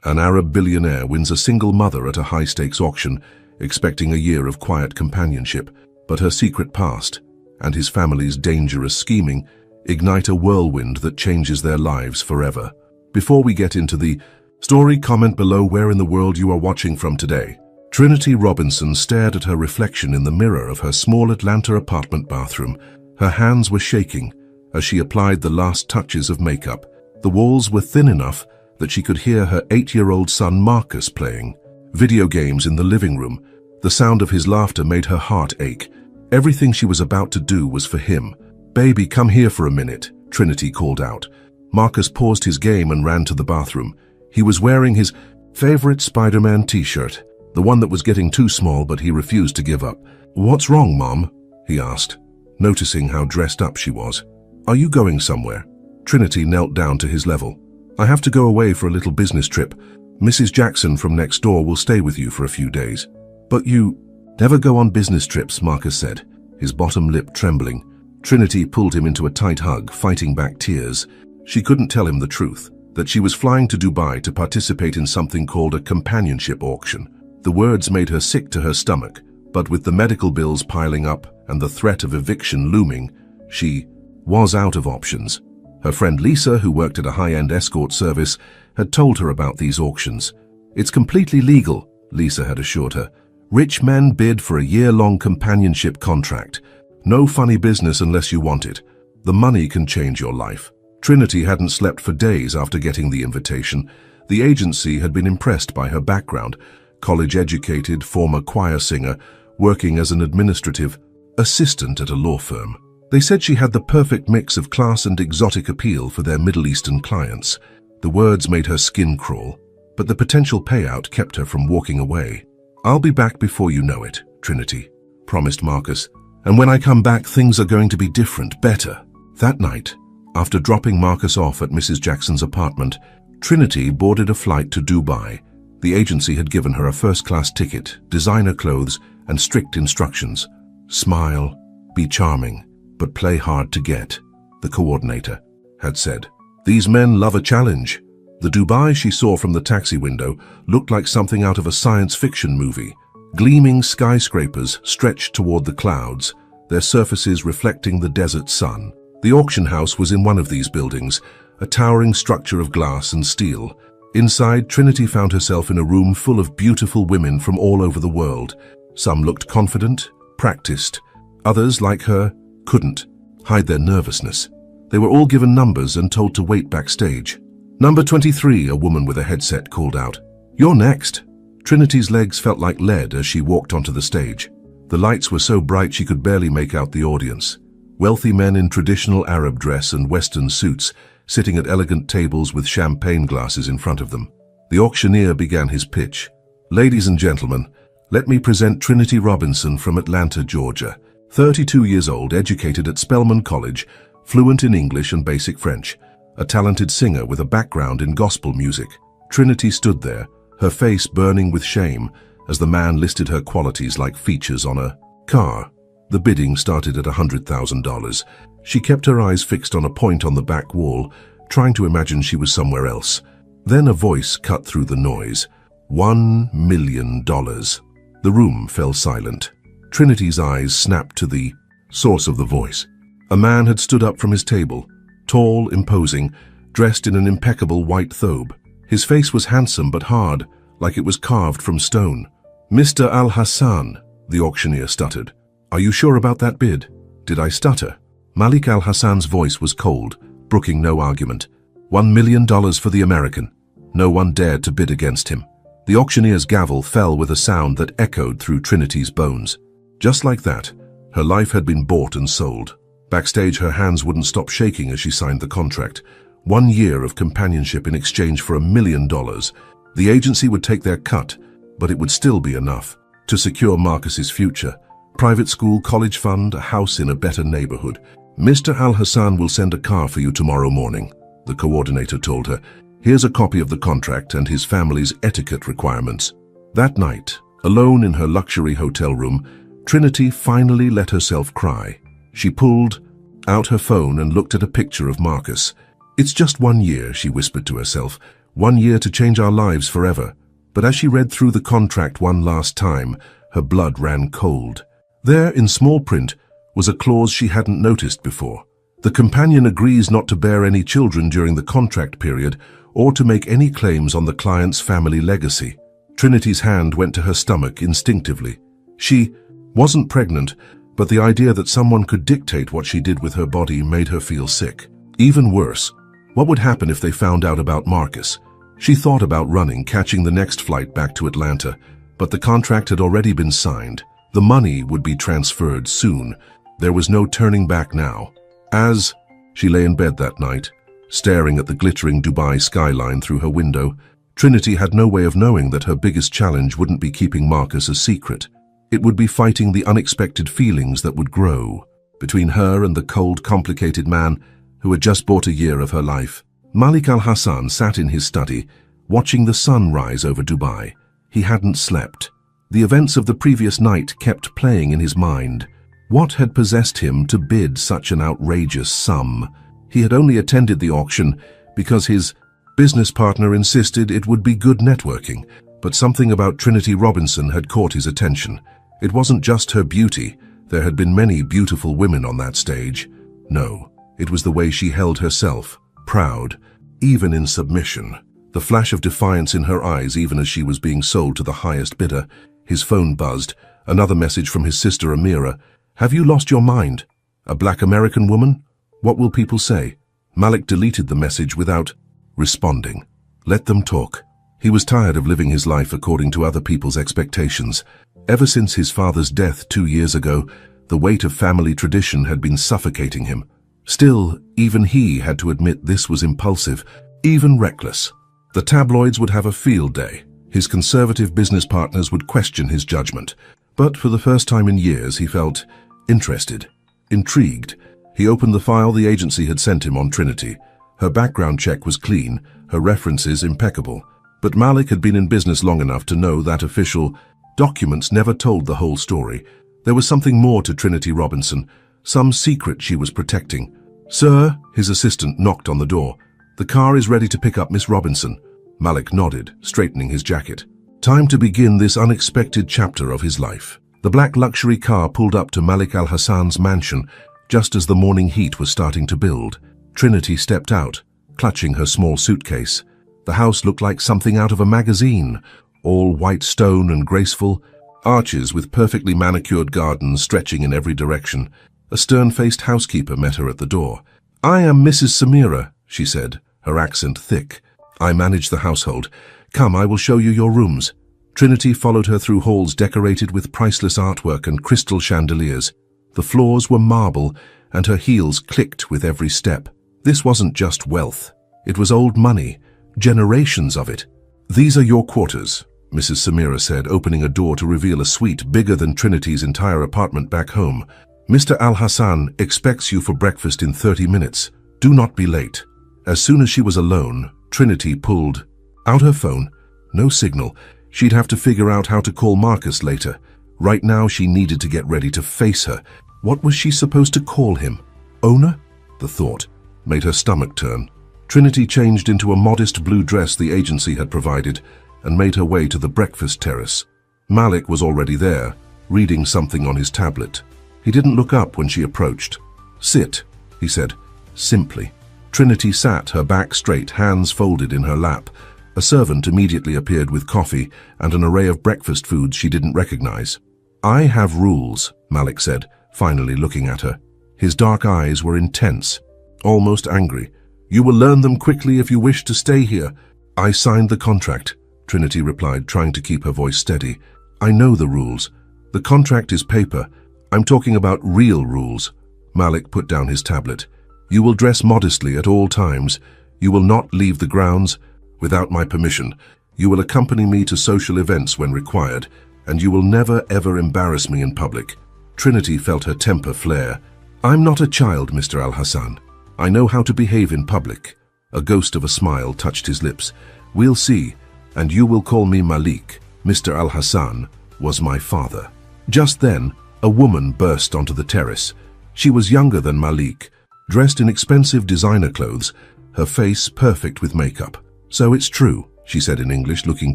An Arab billionaire wins a single mother at a high-stakes auction, expecting a year of quiet companionship, but her secret past and his family's dangerous scheming ignite a whirlwind that changes their lives forever. Before we get into the story, comment below where in the world you are watching from today. Trinity Robinson stared at her reflection in the mirror of her small Atlanta apartment bathroom. Her hands were shaking as she applied the last touches of makeup. The walls were thin enough that she could hear her 8-year-old son Marcus playing video games in the living room. The sound of his laughter made her heart ache. Everything she was about to do was for him. "Baby, come here for a minute," Trinity called out. Marcus paused his game and ran to the bathroom. He was wearing his favorite Spider-Man t-shirt, the one that was getting too small, but he refused to give up. "What's wrong, Mom?" he asked, noticing how dressed up she was. "Are you going somewhere?" Trinity knelt down to his level. "I have to go away for a little business trip. Mrs. Jackson from next door will stay with you for a few days." "But you never go on business trips," Marcus said, his bottom lip trembling. Trinity pulled him into a tight hug, fighting back tears. She couldn't tell him the truth, that she was flying to Dubai to participate in something called a companionship auction. The words made her sick to her stomach, but with the medical bills piling up and the threat of eviction looming, she was out of options. Her friend Lisa, who worked at a high-end escort service, had told her about these auctions. "It's completely legal," Lisa had assured her. "Rich men bid for a year-long companionship contract. No funny business unless you want it. The money can change your life." Trinity hadn't slept for days after getting the invitation. The agency had been impressed by her background, college-educated, former choir singer, working as an administrative assistant at a law firm. They said she had the perfect mix of class and exotic appeal for their Middle Eastern clients. The words made her skin crawl, but the potential payout kept her from walking away. "I'll be back before you know it," Trinity promised Marcus. "And when I come back, things are going to be different, better." That night, after dropping Marcus off at Mrs. Jackson's apartment, Trinity boarded a flight to Dubai. The agency had given her a first-class ticket, designer clothes, and strict instructions. "Smile, be charming, but play hard to get," the coordinator had said. "These men love a challenge." The Dubai she saw from the taxi window looked like something out of a science fiction movie. Gleaming skyscrapers stretched toward the clouds, their surfaces reflecting the desert sun. The auction house was in one of these buildings, a towering structure of glass and steel. Inside, Trinity found herself in a room full of beautiful women from all over the world. Some looked confident, practiced. Others, like her, couldn't hide their nervousness. They were all given numbers and told to wait backstage. "Number 23, a woman with a headset called out. "You're next." Trinity's legs felt like lead as she walked onto the stage. The lights were so bright she could barely make out the audience. Wealthy men in traditional Arab dress and Western suits, sitting at elegant tables with champagne glasses in front of them. The auctioneer began his pitch. "Ladies and gentlemen, let me present Trinity Robinson from Atlanta, Georgia. 32 years old, educated at Spelman College, fluent in English and basic French, a talented singer with a background in gospel music." Trinity stood there, her face burning with shame, as the man listed her qualities like features on a car. The bidding started at $100,000. She kept her eyes fixed on a point on the back wall, trying to imagine she was somewhere else. Then a voice cut through the noise. $1 million. The room fell silent. Trinity's eyes snapped to the source of the voice. A man had stood up from his table, tall, imposing, dressed in an impeccable white thobe. His face was handsome but hard, like it was carved from stone. "Mr. Al-Hassan," the auctioneer stuttered. "Are you sure about that bid?" "Did I stutter?" Malik Al-Hassan's voice was cold, brooking no argument. $1 million for the American. No one dared to bid against him. The auctioneer's gavel fell with a sound that echoed through Trinity's bones. Just like that, her life had been bought and sold. Backstage, her hands wouldn't stop shaking as she signed the contract. 1 year of companionship in exchange for $1 million. The agency would take their cut, but it would still be enough to secure Marcus's future. Private school, college fund, a house in a better neighborhood. "Mr. Al-Hassan will send a car for you tomorrow morning," the coordinator told her. "Here's a copy of the contract and his family's etiquette requirements." That night, alone in her luxury hotel room, Trinity finally let herself cry. She pulled out her phone and looked at a picture of Marcus. "It's just 1 year," she whispered to herself. 1 year to change our lives forever. But as she read through the contract one last time, her blood ran cold. There, in small print, was a clause she hadn't noticed before. The companion agrees not to bear any children during the contract period or to make any claims on the client's family legacy. Trinity's hand went to her stomach instinctively. She wasn't pregnant, but the idea that someone could dictate what she did with her body made her feel sick. Even worse, what would happen if they found out about Marcus? She thought about running, catching the next flight back to Atlanta, but the contract had already been signed. The money would be transferred soon. There was no turning back now. As she lay in bed that night, staring at the glittering Dubai skyline through her window, Trinity had no way of knowing that her biggest challenge wouldn't be keeping Marcus a secret. It would be fighting the unexpected feelings that would grow between her and the cold, complicated man who had just bought a year of her life. Malik Al-Hassan sat in his study, watching the sun rise over Dubai. He hadn't slept. The events of the previous night kept playing in his mind. What had possessed him to bid such an outrageous sum? He had only attended the auction because his business partner insisted it would be good networking, but something about Trinity Robinson had caught his attention. It wasn't just her beauty. There had been many beautiful women on that stage. No, it was the way she held herself, proud, even in submission. The flash of defiance in her eyes even as she was being sold to the highest bidder. His phone buzzed. Another message from his sister Amira. "Have you lost your mind? A black American woman? What will people say?" Malik deleted the message without responding. Let them talk. He was tired of living his life according to other people's expectations. Ever since his father's death 2 years ago, the weight of family tradition had been suffocating him. Still, even he had to admit this was impulsive, even reckless. The tabloids would have a field day. His conservative business partners would question his judgment. But for the first time in years, he felt interested, intrigued. He opened the file the agency had sent him on Trinity. Her background check was clean, her references impeccable. But Malik had been in business long enough to know that official documents never told the whole story. There was something more to Trinity Robinson, some secret she was protecting. "Sir," his assistant knocked on the door. "The car is ready to pick up Miss Robinson." Malik nodded, straightening his jacket. Time to begin this unexpected chapter of his life. The black luxury car pulled up to Malik Al-Hassan's mansion just as the morning heat was starting to build. Trinity stepped out, clutching her small suitcase. The house looked like something out of a magazine, all white stone and graceful, arches with perfectly manicured gardens stretching in every direction. A stern-faced housekeeper met her at the door. "I am Mrs. Samira," she said, her accent thick. "I manage the household. Come, I will show you your rooms." Trinity followed her through halls decorated with priceless artwork and crystal chandeliers. The floors were marble, and her heels clicked with every step. This wasn't just wealth. It was old money, generations of it. "These are your quarters," Mrs. Samira said, opening a door to reveal a suite bigger than Trinity's entire apartment back home. "Mr. Al-Hassan expects you for breakfast in 30 minutes. Do not be late." As soon as she was alone, Trinity pulled out her phone. No signal. She'd have to figure out how to call Marcus later. Right now, she needed to get ready to face her. What was she supposed to call him? Owner? The thought made her stomach turn. Trinity changed into a modest blue dress the agency had provided and made her way to the breakfast terrace. Malik was already there, reading something on his tablet. He didn't look up when she approached. "Sit," he said, simply. Trinity sat, her back straight, hands folded in her lap. A servant immediately appeared with coffee and an array of breakfast foods she didn't recognize. "I have rules," Malik said, finally looking at her. His dark eyes were intense, almost angry. "You will learn them quickly if you wish to stay here." "I signed the contract," Trinity replied, trying to keep her voice steady. "I know the rules. The contract is paper. I'm talking about real rules." Malik put down his tablet. "You will dress modestly at all times. You will not leave the grounds without my permission. You will accompany me to social events when required, and you will never ever embarrass me in public." Trinity felt her temper flare. "I'm not a child, Mr. Al-Hassan. I know how to behave in public." A ghost of a smile touched his lips. "We'll see, and you will call me Malik. Mr. Al-Hassan was my father." Just then, a woman burst onto the terrace. She was younger than Malik, dressed in expensive designer clothes, her face perfect with makeup. "So it's true," she said in English, looking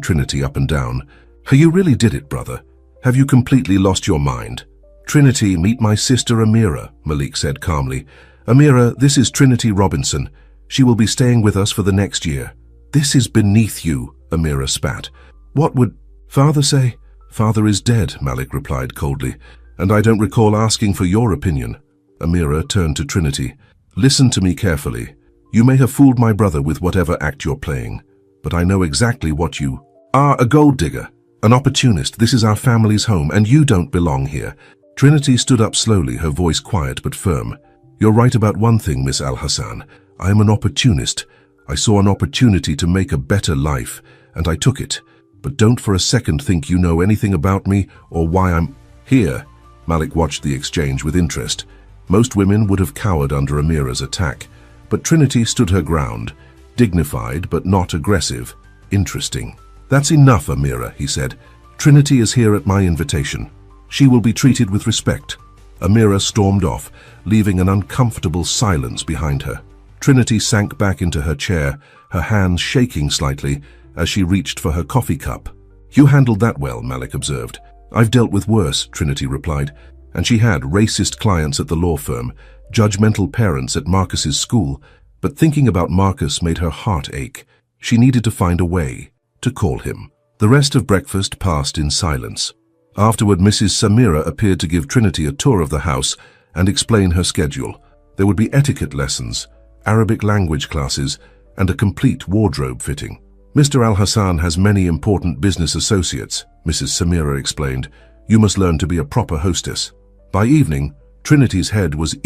Trinity up and down. "You really did it, brother. Have you completely lost your mind?" "Trinity, meet my sister Amira," Malik said calmly. "Amira, this is Trinity Robinson. She will be staying with us for the next year." "This is beneath you," Amira spat. "What would Father say?" "Father is dead," Malik replied coldly, "and I don't recall asking for your opinion." Amira turned to Trinity. "Listen to me carefully. You may have fooled my brother with whatever act you're playing, but I know exactly what you are: a gold digger, an opportunist. This is our family's home, and you don't belong here." Trinity stood up slowly, her voice quiet but firm. "You're right about one thing, Miss Al-Hassan. I am an opportunist. I saw an opportunity to make a better life, and I took it. But don't for a second think you know anything about me or why I'm here." Malik watched the exchange with interest. Most women would have cowered under Amira's attack, but Trinity stood her ground, dignified but not aggressive. "Interesting." "That's enough, Amira," he said. "Trinity is here at my invitation. She will be treated with respect." Amira stormed off, leaving an uncomfortable silence behind her. Trinity sank back into her chair, her hands shaking slightly as she reached for her coffee cup. "You handled that well," Malik observed. "I've dealt with worse," Trinity replied. And she had racist clients at the law firm, judgmental parents at Marcus's school, but thinking about Marcus made her heart ache. She needed to find a way to call him. The rest of breakfast passed in silence. Afterward, Mrs. Samira appeared to give Trinity a tour of the house and explain her schedule. There would be etiquette lessons, Arabic language classes, and a complete wardrobe fitting. "Mr. Al-Hassan has many important business associates," Mrs. Samira explained. "You must learn to be a proper hostess." By evening, Trinity's head was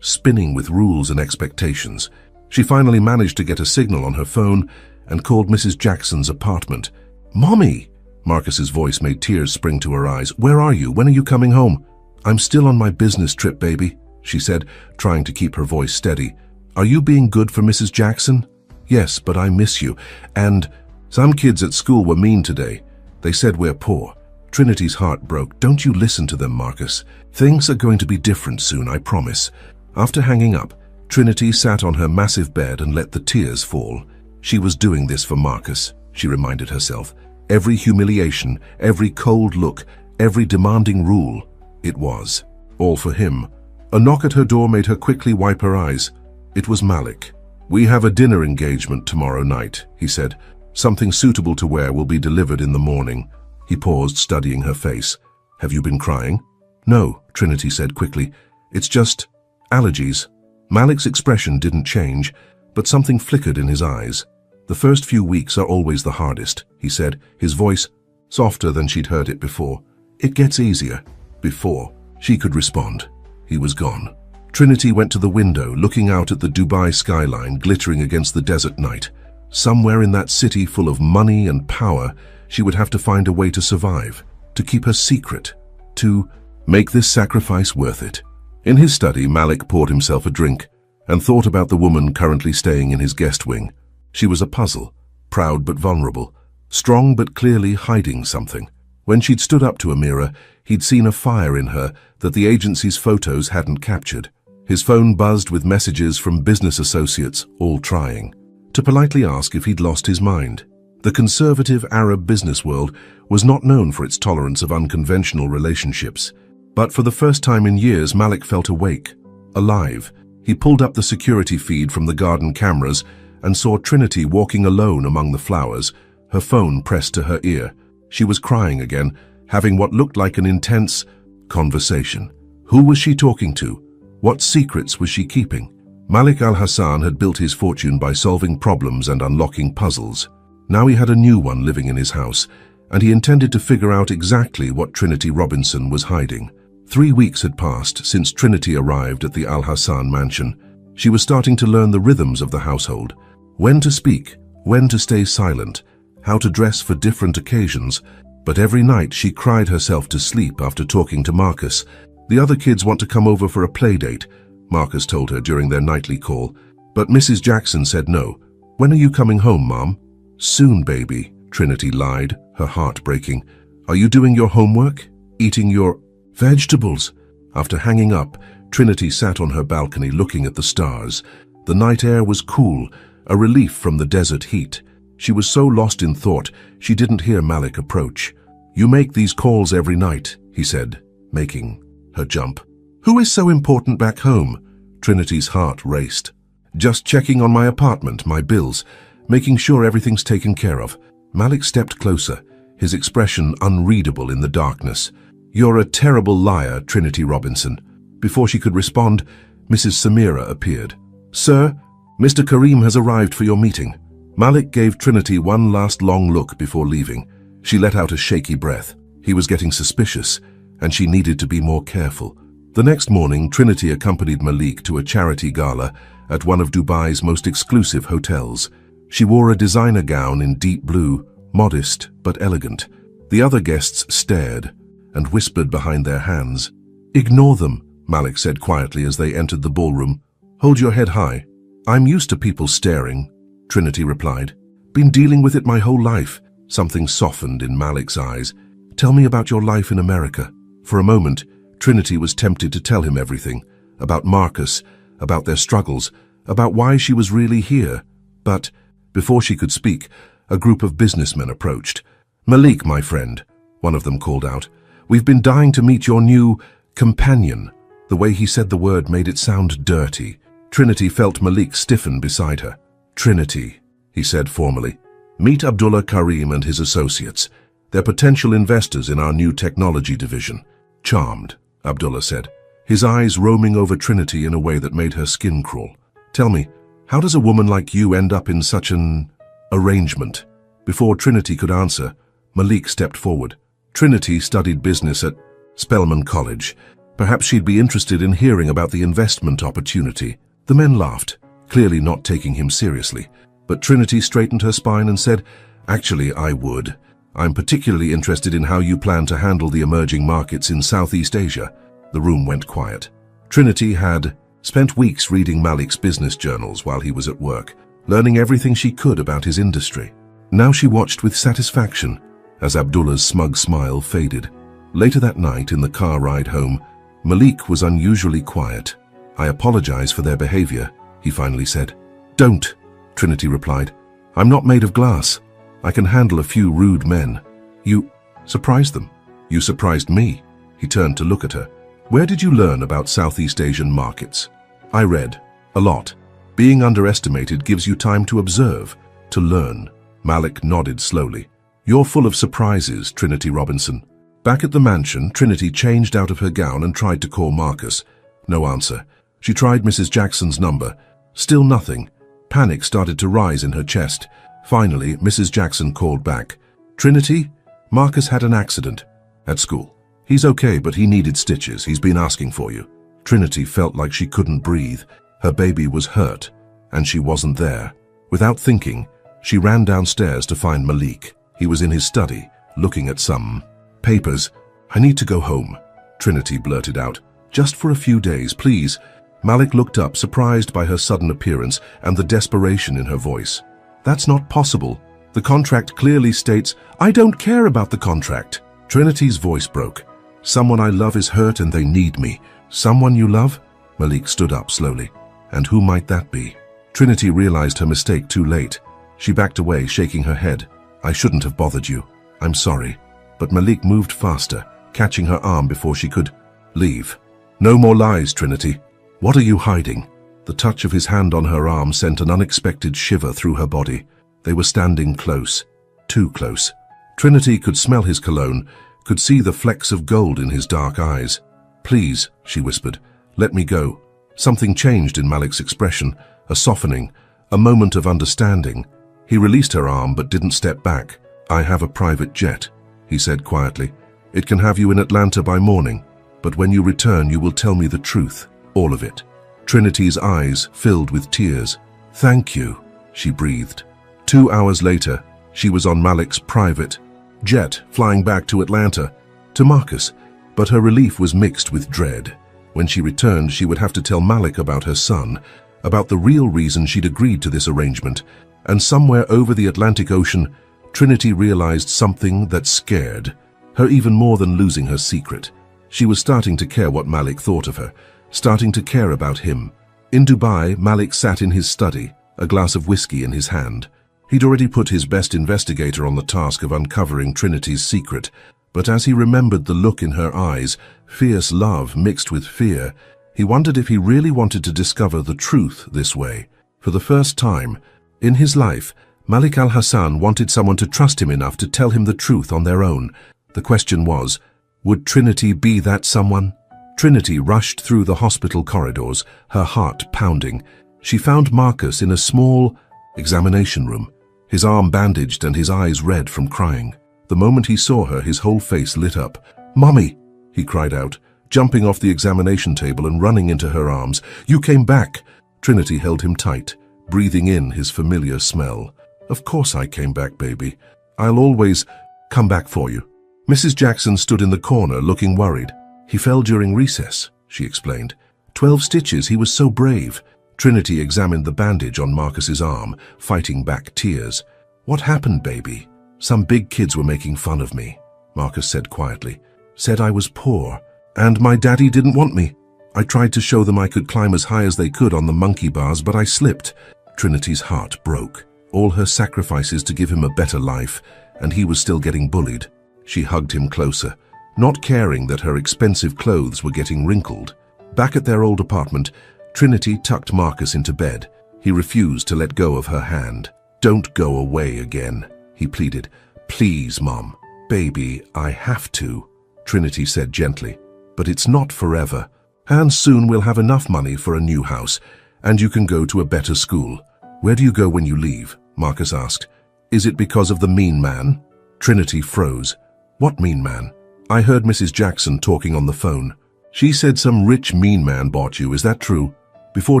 spinning with rules and expectations. She finally managed to get a signal on her phone and called Mrs. Jackson's apartment. "Mommy!" Marcus's voice made tears spring to her eyes. "Where are you? When are you coming home?" "I'm still on my business trip, baby," she said, trying to keep her voice steady. "Are you being good for Mrs. Jackson?" "Yes, but I miss you. And some kids at school were mean today. They said we're poor." Trinity's heart broke. "Don't you listen to them, Marcus. Things are going to be different soon, I promise." After hanging up, Trinity sat on her massive bed and let the tears fall. She was doing this for Marcus, she reminded herself. Every humiliation, every cold look, every demanding rule, it was all for him. A knock at her door made her quickly wipe her eyes. It was Malik. "We have a dinner engagement tomorrow night," he said. "Something suitable to wear will be delivered in the morning." He paused, studying her face. "Have you been crying?" "No," Trinity said quickly. "It's just allergies." Malik's expression didn't change, but something flickered in his eyes. "The first few weeks are always the hardest," he said, his voice softer than she'd heard it before. "It gets easier." Before she could respond, he was gone. Trinity went to the window, looking out at the Dubai skyline glittering against the desert night. Somewhere in that city full of money and power, she would have to find a way to survive, to keep her secret, to make this sacrifice worth it. In his study, Malik poured himself a drink and thought about the woman currently staying in his guest wing. She was a puzzle, proud but vulnerable, strong but clearly hiding something. When she'd stood up to Amira, he'd seen a fire in her that the agency's photos hadn't captured. His phone buzzed with messages from business associates, all trying to politely ask if he'd lost his mind. The conservative Arab business world was not known for its tolerance of unconventional relationships. But for the first time in years, Malik felt awake, alive. He pulled up the security feed from the garden cameras and saw Trinity walking alone among the flowers, her phone pressed to her ear. She was crying again, having what looked like an intense conversation. Who was she talking to? What secrets was she keeping? Malik Al-Hassan had built his fortune by solving problems and unlocking puzzles. Now he had a new one living in his house, and he intended to figure out exactly what Trinity Robinson was hiding. 3 weeks had passed since Trinity arrived at the Al-Hassan mansion. She was starting to learn the rhythms of the household. When to speak, when to stay silent, how to dress for different occasions. But every night she cried herself to sleep after talking to Marcus. "The other kids want to come over for a play date," Marcus told her during their nightly call. But Mrs. Jackson said no. "When are you coming home, Mom?" "Soon, baby," Trinity lied, her heart breaking. "Are you doing your homework? Eating your vegetables?" After hanging up, Trinity sat on her balcony looking at the stars. The night air was cool, a relief from the desert heat. She was so lost in thought, she didn't hear Malik approach. "You make these calls every night," he said, making her jump. "Who is so important back home?" Trinity's heart raced. "Just checking on my apartment, my bills, making sure everything's taken care of." Malik stepped closer, his expression unreadable in the darkness. "You're a terrible liar, Trinity Robinson." Before she could respond, Mrs. Samira appeared. "Sir, Mr. Karim has arrived for your meeting." Malik gave Trinity one last long look before leaving. She let out a shaky breath. He was getting suspicious, and she needed to be more careful. The next morning, Trinity accompanied Malik to a charity gala at one of Dubai's most exclusive hotels. She wore a designer gown in deep blue, modest but elegant. The other guests stared and whispered behind their hands. "Ignore them," Malik said quietly as they entered the ballroom. "Hold your head high." "I'm used to people staring," Trinity replied. "Been dealing with it my whole life." Something softened in Malik's eyes. "Tell me about your life in America." For a moment, Trinity was tempted to tell him everything, about Marcus, about their struggles, about why she was really here. But before she could speak, a group of businessmen approached. "Malik, my friend," one of them called out, "we've been dying to meet your new companion." The way he said the word made it sound dirty. Trinity felt Malik stiffen beside her. "Trinity," he said formally, "meet Abdullah Karim and his associates. They're potential investors in our new technology division." "Charmed," Abdullah said, his eyes roaming over Trinity in a way that made her skin crawl. "Tell me, how does a woman like you end up in such an arrangement?" Before Trinity could answer, Malik stepped forward. Trinity studied business at Spelman College. Perhaps she'd be interested in hearing about the investment opportunity. The men laughed, clearly not taking him seriously. But Trinity straightened her spine and said, "Actually, I would. I'm particularly interested in how you plan to handle the emerging markets in Southeast Asia." The room went quiet. Trinity had spent weeks reading Malik's business journals while he was at work, learning everything she could about his industry. Now she watched with satisfaction as Abdullah's smug smile faded. Later that night, in the car ride home, Malik was unusually quiet. "I apologize for their behavior," he finally said. "Don't," Trinity replied. "I'm not made of glass. I can handle a few rude men." "You surprised them." "You surprised me." He turned to look at her. "Where did you learn about Southeast Asian markets?" "I read. A lot. Being underestimated gives you time to observe, to learn." Malik nodded slowly. "You're full of surprises, Trinity Robinson." Back at the mansion, Trinity changed out of her gown and tried to call Marcus. No answer. She tried Mrs. Jackson's number. Still nothing. Panic started to rise in her chest. Finally, Mrs. Jackson called back. "Trinity, Marcus had an accident at school. He's okay, but he needed stitches. He's been asking for you." Trinity felt like she couldn't breathe. Her baby was hurt, and she wasn't there. Without thinking, she ran downstairs to find Malik. He was in his study, looking at some papers. "I need to go home," Trinity blurted out. "Just for a few days, please." Malik looked up, surprised by her sudden appearance and the desperation in her voice. "That's not possible. The contract clearly states—" "I don't care about the contract." Trinity's voice broke. "Someone I love is hurt and they need me." "Someone you love?" Malik stood up slowly. "And who might that be?" Trinity realized her mistake too late. She backed away, shaking her head. "I shouldn't have bothered you. I'm sorry." But Malik moved faster, catching her arm before she could leave. "No more lies, Trinity. What are you hiding?" The touch of his hand on her arm sent an unexpected shiver through her body. They were standing close, too close. Trinity could smell his cologne, could see the flecks of gold in his dark eyes. "Please," she whispered, "let me go." Something changed in Malik's expression, a softening, a moment of understanding. He released her arm but didn't step back. "I have a private jet," he said quietly. "It can have you in Atlanta by morning, but when you return you will tell me the truth, all of it." Trinity's eyes filled with tears. "Thank you," she breathed. 2 hours later, she was on Malik's private jet, flying back to Atlanta, to Marcus, but her relief was mixed with dread. When she returned, she would have to tell Malik about her son, about the real reason she'd agreed to this arrangement, and somewhere over the Atlantic Ocean, Trinity realized something that scared her even more than losing her secret. She was starting to care what Malik thought of her, starting to care about him. In Dubai, Malik sat in his study, a glass of whiskey in his hand. He'd already put his best investigator on the task of uncovering Trinity's secret, but as he remembered the look in her eyes, fierce love mixed with fear, he wondered if he really wanted to discover the truth this way. For the first time in his life, Malik al-Hassan wanted someone to trust him enough to tell him the truth on their own. The question was, would Trinity be that someone? Trinity rushed through the hospital corridors, her heart pounding. She found Marcus in a small examination room, his arm bandaged and his eyes red from crying. The moment he saw her, his whole face lit up. "Mommy!" he cried out, jumping off the examination table and running into her arms. "You came back!" Trinity held him tight, breathing in his familiar smell. "Of course I came back, baby. I'll always come back for you." Mrs. Jackson stood in the corner, looking worried. "He fell during recess," she explained. 12 stitches, he was so brave." Trinity examined the bandage on Marcus's arm, fighting back tears. "What happened, baby?" "Some big kids were making fun of me," Marcus said quietly. "Said I was poor, and my daddy didn't want me. I tried to show them I could climb as high as they could on the monkey bars, but I slipped." Trinity's heart broke. All her sacrifices to give him a better life, and he was still getting bullied. She hugged him closer, not caring that her expensive clothes were getting wrinkled. Back at their old apartment, Trinity tucked Marcus into bed. He refused to let go of her hand. "Don't go away again," he pleaded. "Please, Mom." "Baby, I have to," Trinity said gently. "But it's not forever. And soon we'll have enough money for a new house, and you can go to a better school." "Where do you go when you leave?" Marcus asked. "Is it because of the mean man?" Trinity froze. "What mean man?" "I heard Mrs. Jackson talking on the phone. She said some rich mean man bought you, is that true?" Before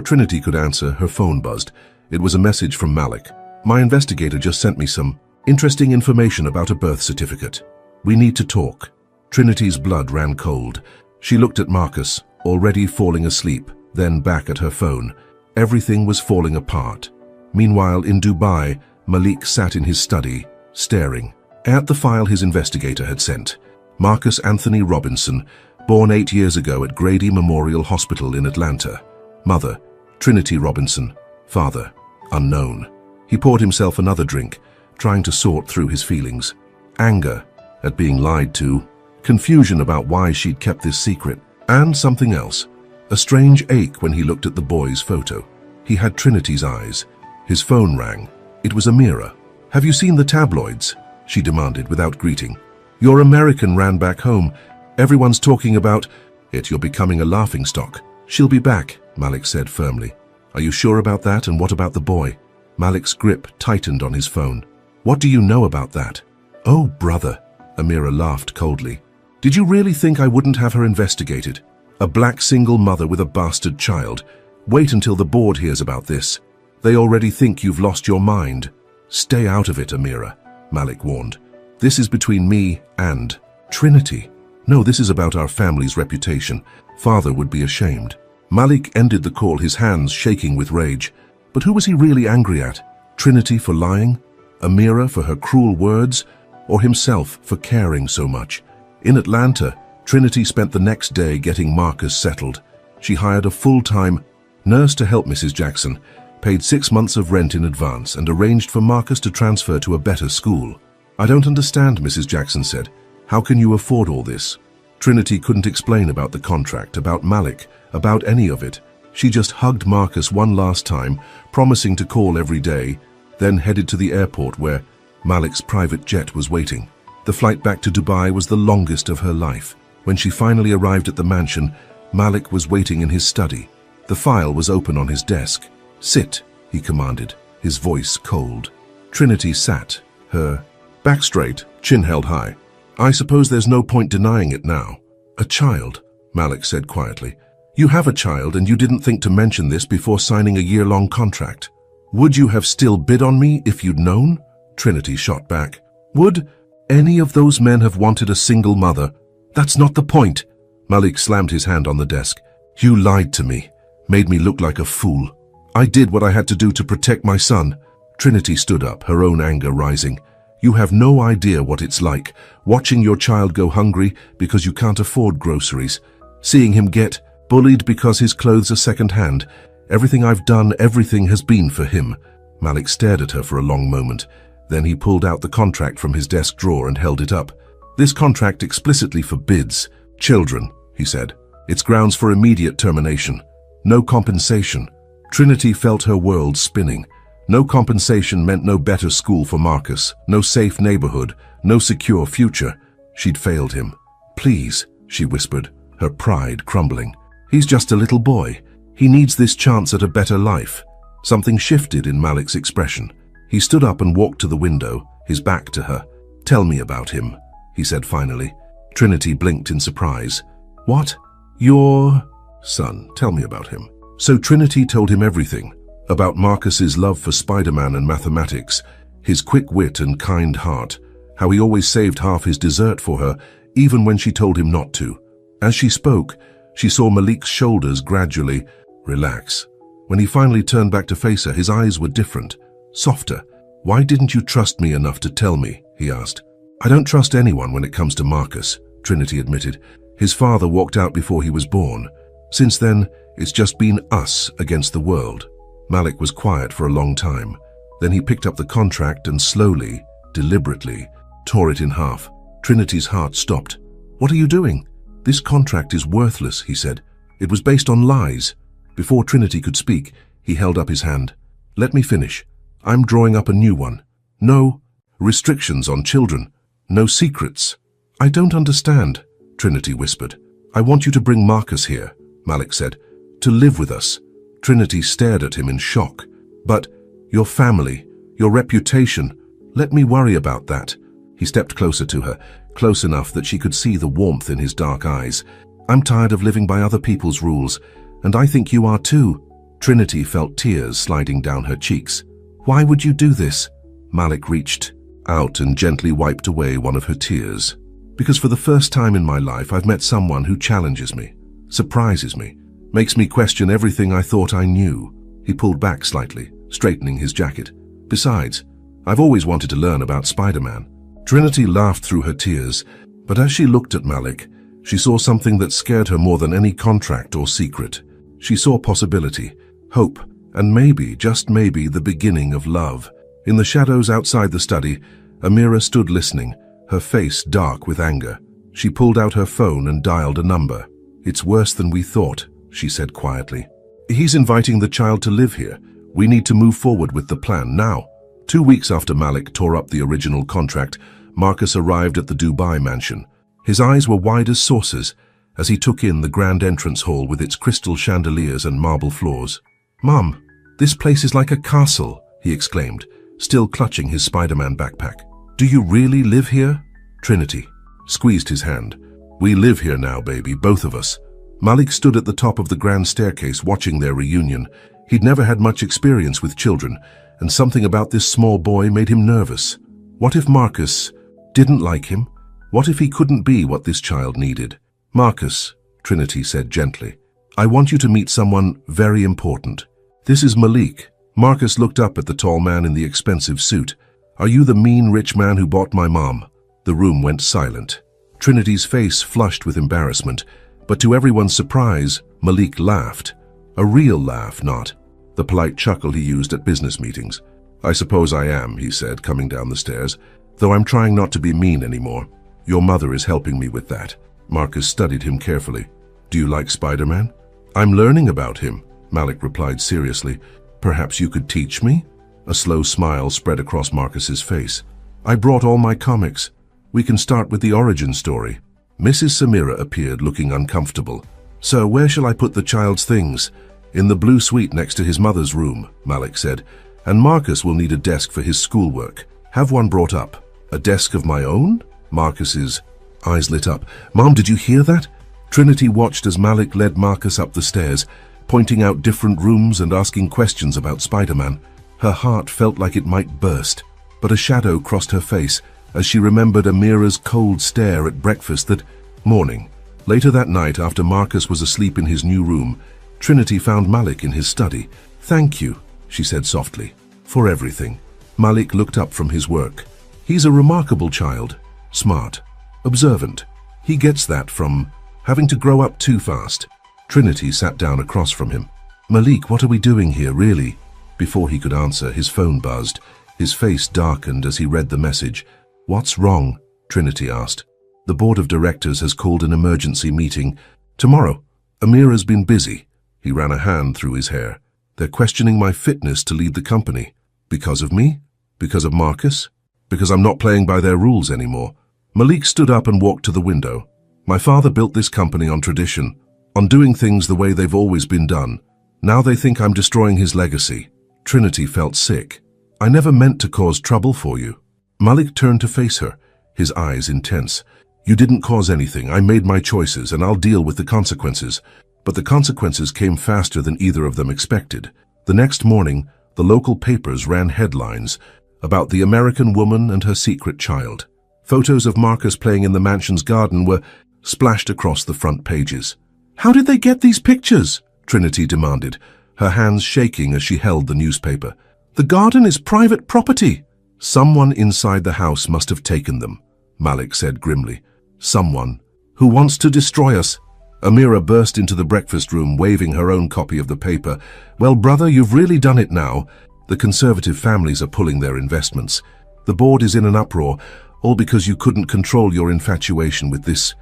Trinity could answer, her phone buzzed. It was a message from Malik. "My investigator just sent me some interesting information about a birth certificate. We need to talk." Trinity's blood ran cold. She looked at Marcus, already falling asleep, then back at her phone. Everything was falling apart. Meanwhile, in Dubai, Malik sat in his study, staring at the file his investigator had sent. Marcus Anthony Robinson, born 8 years ago at Grady Memorial Hospital in Atlanta. Mother, Trinity Robinson. Father, unknown. He poured himself another drink, trying to sort through his feelings. Anger at being lied to, confusion about why she'd kept this secret, and something else. A strange ache when he looked at the boy's photo. He had Trinity's eyes. His phone rang. It was Amira. "Have you seen the tabloids?" she demanded without greeting. "Your American ran back home. Everyone's talking about it. You're becoming a laughingstock." "She'll be back," Malik said firmly. "Are you sure about that, and what about the boy?" Malik's grip tightened on his phone. "What do you know about that?" "Oh, brother," Amira laughed coldly. "Did you really think I wouldn't have her investigated? A black single mother with a bastard child. Wait until the board hears about this. They already think you've lost your mind." "Stay out of it, Amira," Malik warned. "This is between me and Trinity. No, this is about our family's reputation. Father would be ashamed." Malik ended the call, his hands shaking with rage. But who was he really angry at? Trinity for lying? Amira for her cruel words? Or himself for caring so much? In Atlanta, Trinity spent the next day getting Marcus settled. She hired a full-time nurse to help Mrs. Jackson, paid 6 months of rent in advance, and arranged for Marcus to transfer to a better school. "I don't understand," Mrs. Jackson said. "How can you afford all this?" Trinity couldn't explain about the contract, about Malik, about any of it. She just hugged Marcus one last time, promising to call every day, then headed to the airport where Malik's private jet was waiting. The flight back to Dubai was the longest of her life. When she finally arrived at the mansion, Malik was waiting in his study. The file was open on his desk. "Sit," he commanded, his voice cold. Trinity sat, her back straight, chin held high. "I suppose there's no point denying it now." "A child," Malik said quietly. "You have a child, and you didn't think to mention this before signing a year-long contract. Would you have still bid on me if you'd known?" Trinity shot back. "Would any of those men have wanted a single mother? That's not the point." Malik slammed his hand on the desk. "You lied to me, made me look like a fool. I did what I had to do to protect my son." Trinity stood up, her own anger rising. "You have no idea what it's like, watching your child go hungry because you can't afford groceries, seeing him get bullied because his clothes are second-hand. Everything I've done, everything has been for him." Malik stared at her for a long moment. Then he pulled out the contract from his desk drawer and held it up. "This contract explicitly forbids children," he said. "It's grounds for immediate termination. No compensation." Trinity felt her world spinning. No compensation meant no better school for Marcus, no safe neighborhood, no secure future. She'd failed him. "Please," she whispered, her pride crumbling. "He's just a little boy. He needs this chance at a better life." Something shifted in Malik's expression. He stood up and walked to the window, his back to her. "Tell me about him," he said finally. Trinity blinked in surprise. "What? Your son? Tell me about him." So Trinity told him everything. About Marcus's love for Spider-Man and mathematics, his quick wit and kind heart, how he always saved half his dessert for her, even when she told him not to. As she spoke, she saw Malik's shoulders gradually relax. When he finally turned back to face her, his eyes were different, softer. "Why didn't you trust me enough to tell me?" he asked. "I don't trust anyone when it comes to Marcus," Trinity admitted. "His father walked out before he was born. Since then, it's just been us against the world." Malik was quiet for a long time. Then he picked up the contract and slowly, deliberately, tore it in half. Trinity's heart stopped. "What are you doing?" "This contract is worthless," he said. "It was based on lies." Before Trinity could speak, he held up his hand. "Let me finish. I'm drawing up a new one. No restrictions on children. No secrets." "I don't understand," Trinity whispered. "I want you to bring Marcus here," Malik said. "To live with us." Trinity stared at him in shock. "But your family, your reputation, let me worry about that." He stepped closer to her, close enough that she could see the warmth in his dark eyes. "I'm tired of living by other people's rules, and I think you are too." Trinity felt tears sliding down her cheeks. "Why would you do this?" Malik reached out and gently wiped away one of her tears. "Because for the first time in my life, I've met someone who challenges me, surprises me, makes me question everything I thought I knew." He pulled back slightly, straightening his jacket. "Besides, I've always wanted to learn about Spider-Man." Trinity laughed through her tears, but as she looked at Malik, she saw something that scared her more than any contract or secret. She saw possibility, hope, and maybe, just maybe, the beginning of love. In the shadows outside the study, Amira stood listening, her face dark with anger. She pulled out her phone and dialed a number. "It's worse than we thought," she said quietly. "He's inviting the child to live here. We need to move forward with the plan now." 2 weeks after Malik tore up the original contract, Marcus arrived at the Dubai mansion. His eyes were wide as saucers as he took in the grand entrance hall with its crystal chandeliers and marble floors. "Mom, this place is like a castle," he exclaimed, still clutching his Spider-Man backpack. "Do you really live here?" Trinity squeezed his hand. "We live here now, baby, both of us." Malik stood at the top of the grand staircase watching their reunion. He'd never had much experience with children, and something about this small boy made him nervous. What if Marcus didn't like him? What if he couldn't be what this child needed? "Marcus," Trinity said gently, "I want you to meet someone very important. This is Malik." Marcus looked up at the tall man in the expensive suit. "Are you the mean rich man who bought my mom?" The room went silent. Trinity's face flushed with embarrassment, but to everyone's surprise, Malik laughed. A real laugh, not the polite chuckle he used at business meetings. "I suppose I am," he said, coming down the stairs, "though I'm trying not to be mean anymore. Your mother is helping me with that." Marcus studied him carefully. "Do you like Spider-Man?" "I'm learning about him," Malik replied seriously. "Perhaps you could teach me?" A slow smile spread across Marcus's face. "I brought all my comics. We can start with the origin story." Mrs. Samira appeared, looking uncomfortable. "So where shall I put the child's things?" "In the blue suite next to his mother's room," Malik said. "And Marcus will need a desk for his schoolwork. Have one brought up." "A desk of my own?" Marcus's eyes lit up. "Mom, did you hear that?" Trinity watched as Malik led Marcus up the stairs, pointing out different rooms and asking questions about Spider-Man. Her heart felt like it might burst, but a shadow crossed her face as she remembered Amira's cold stare at breakfast that morning. Later that night, after Marcus was asleep in his new room, Trinity found Malik in his study. "Thank you," she said softly, "for everything." Malik looked up from his work. "He's a remarkable child, smart, observant. He gets that from having to grow up too fast." Trinity sat down across from him. "Malik, what are we doing here, really?" Before he could answer, his phone buzzed. His face darkened as he read the message. "What's wrong?" Trinity asked. "The board of directors has called an emergency meeting. Tomorrow. Amira's been busy." He ran a hand through his hair. "They're questioning my fitness to lead the company. Because of me? Because of Marcus? Because I'm not playing by their rules anymore." Malik stood up and walked to the window. "My father built this company on tradition, on doing things the way they've always been done. Now they think I'm destroying his legacy." Trinity felt sick. "I never meant to cause trouble for you." Malik turned to face her, his eyes intense. "You didn't cause anything. I made my choices, and I'll deal with the consequences." But the consequences came faster than either of them expected. The next morning, the local papers ran headlines about the American woman and her secret child. Photos of Marcus playing in the mansion's garden were splashed across the front pages. "How did they get these pictures?" Trinity demanded, her hands shaking as she held the newspaper. "The garden is private property." "Someone inside the house must have taken them," Malik said grimly. "Someone who wants to destroy us." Amira burst into the breakfast room, waving her own copy of the paper. "Well, brother, you've really done it now. The conservative families are pulling their investments. The board is in an uproar, all because you couldn't control your infatuation with this.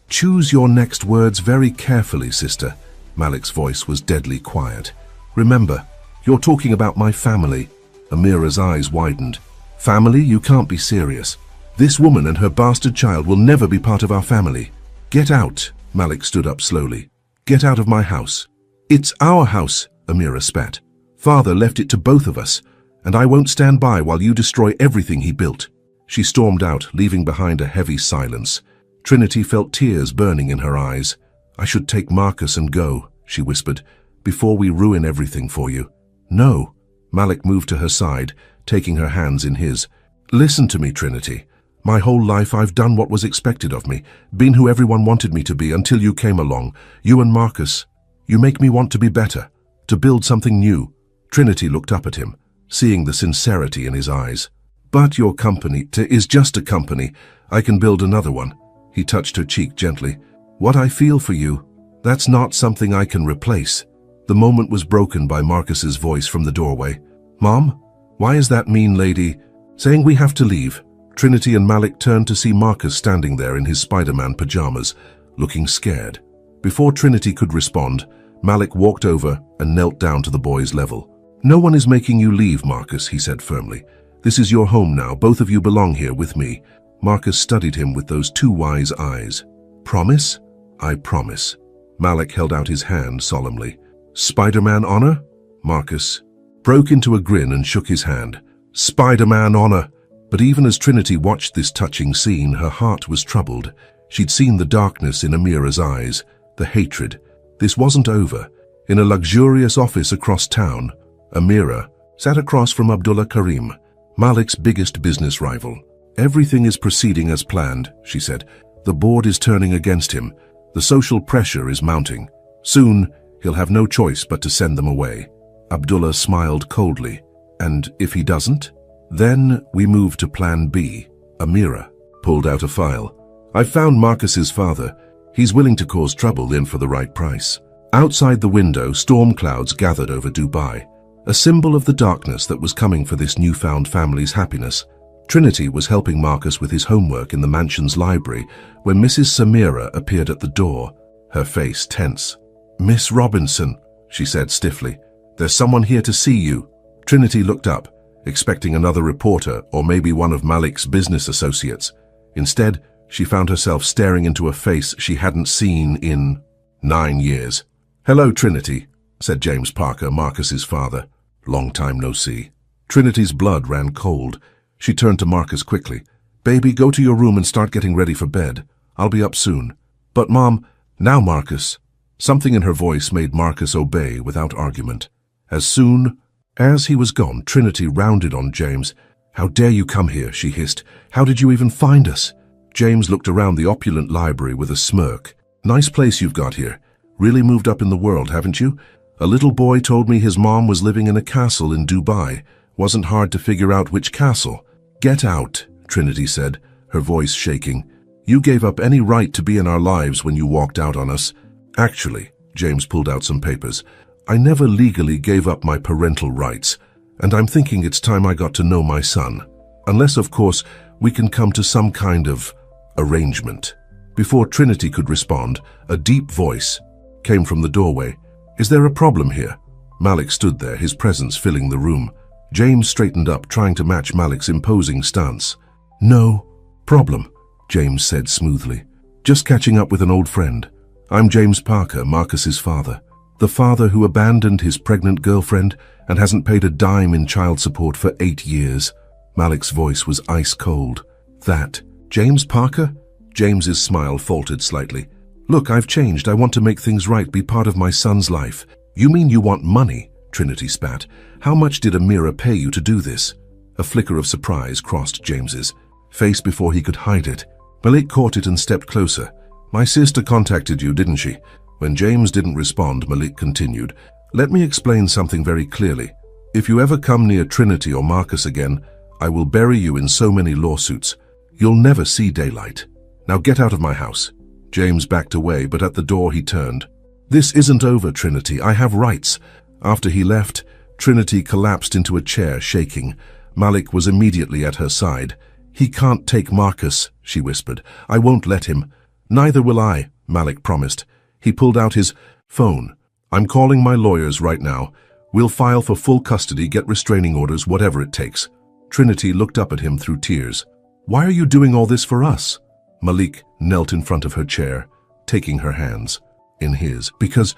Choose your next words very carefully, sister." Malik's voice was deadly quiet. "Remember, you're talking about my family." Amira's eyes widened. "Family? You can't be serious. This woman and her bastard child will never be part of our family. Get out." Malik stood up slowly. "Get out of my house." "It's our house," Amira spat. "Father left it to both of us, and I won't stand by while you destroy everything he built." She stormed out, leaving behind a heavy silence. Trinity felt tears burning in her eyes. "I should take Marcus and go," she whispered, "before we ruin everything for you." "No." Malik moved to her side, taking her hands in his. "Listen to me, Trinity. My whole life I've done what was expected of me, been who everyone wanted me to be until you came along, you and Marcus. You make me want to be better, to build something new." Trinity looked up at him, seeing the sincerity in his eyes. "But your company is just a company. I can build another one." He touched her cheek gently. "What I feel for you, that's not something I can replace." The moment was broken by Marcus's voice from the doorway. "Mom, why is that mean lady saying we have to leave?" Trinity and Malik turned to see Marcus standing there in his Spider-Man pajamas, looking scared. Before Trinity could respond, Malik walked over and knelt down to the boy's level. "No one is making you leave, Marcus," he said firmly. "This is your home now. Both of you belong here with me." Marcus studied him with those two wise eyes. "Promise?" "I promise." Malik held out his hand solemnly. "Spider-Man honor?" Marcus broke into a grin and shook his hand. "Spider-Man honor." But even as Trinity watched this touching scene, her heart was troubled. She'd seen the darkness in Amira's eyes, the hatred. This wasn't over. In a luxurious office across town, Amira sat across from Abdullah Karim, Malik's biggest business rival. "Everything is proceeding as planned," she said. "The board is turning against him. The social pressure is mounting. Soon, he'll have no choice but to send them away." Abdullah smiled coldly. "And if he doesn't?" "Then we move to Plan B." Amira pulled out a file. "I've found Marcus's father. He's willing to cause trouble in for the right price." Outside the window, storm clouds gathered over Dubai, a symbol of the darkness that was coming for this newfound family's happiness. Trinity was helping Marcus with his homework in the mansion's library when Mrs. Samira appeared at the door, her face tense. "Miss Robinson," she said stiffly, "there's someone here to see you." Trinity looked up, expecting another reporter or maybe one of Malik's business associates. Instead, she found herself staring into a face she hadn't seen in 9 years. "Hello, Trinity," said James Parker, Marcus's father. "Long time no see." Trinity's blood ran cold. She turned to Marcus quickly. "Baby, go to your room and start getting ready for bed. I'll be up soon." "But Mom..." "Now, Marcus." Something in her voice made Marcus obey without argument. As soon as he was gone, Trinity rounded on James. "How dare you come here?" she hissed. "How did you even find us?" James looked around the opulent library with a smirk. "Nice place you've got here. Really moved up in the world, haven't you? A little boy told me his mom was living in a castle in Dubai. Wasn't hard to figure out which castle." "Get out," Trinity said, her voice shaking. "You gave up any right to be in our lives when you walked out on us." "Actually," James pulled out some papers, I never legally gave up my parental rights, and I'm thinking it's time I got to know my son. Unless, of course, we can come to some kind of arrangement." Before Trinity could respond, a deep voice came from the doorway. "Is there a problem here?" Malik stood there, his presence filling the room. James straightened up, trying to match Malik's imposing stance. "No problem," James said smoothly. "Just catching up with an old friend. I'm James Parker, Marcus's father. The father who abandoned his pregnant girlfriend and hasn't paid a dime in child support for 8 years. Malik's voice was ice cold. "That, James Parker?" James's smile faltered slightly. "Look, I've changed. I want to make things right, be part of my son's life." "You mean you want money?" Trinity spat. "How much did Amira pay you to do this?" A flicker of surprise crossed James's face before he could hide it. Malik caught it and stepped closer. "My sister contacted you, didn't she?" When James didn't respond, Malik continued. "Let me explain something very clearly. If you ever come near Trinity or Marcus again, I will bury you in so many lawsuits. You'll never see daylight. Now get out of my house." James backed away, but at the door he turned. "This isn't over, Trinity. I have rights." After he left, Trinity collapsed into a chair, shaking. Malik was immediately at her side. "He can't take Marcus," she whispered. "I won't let him." "Neither will I," Malik promised. He pulled out his phone. "I'm calling my lawyers right now. We'll file for full custody, get restraining orders, whatever it takes." Trinity looked up at him through tears. "Why are you doing all this for us?" Malik knelt in front of her chair, taking her hands in his. Because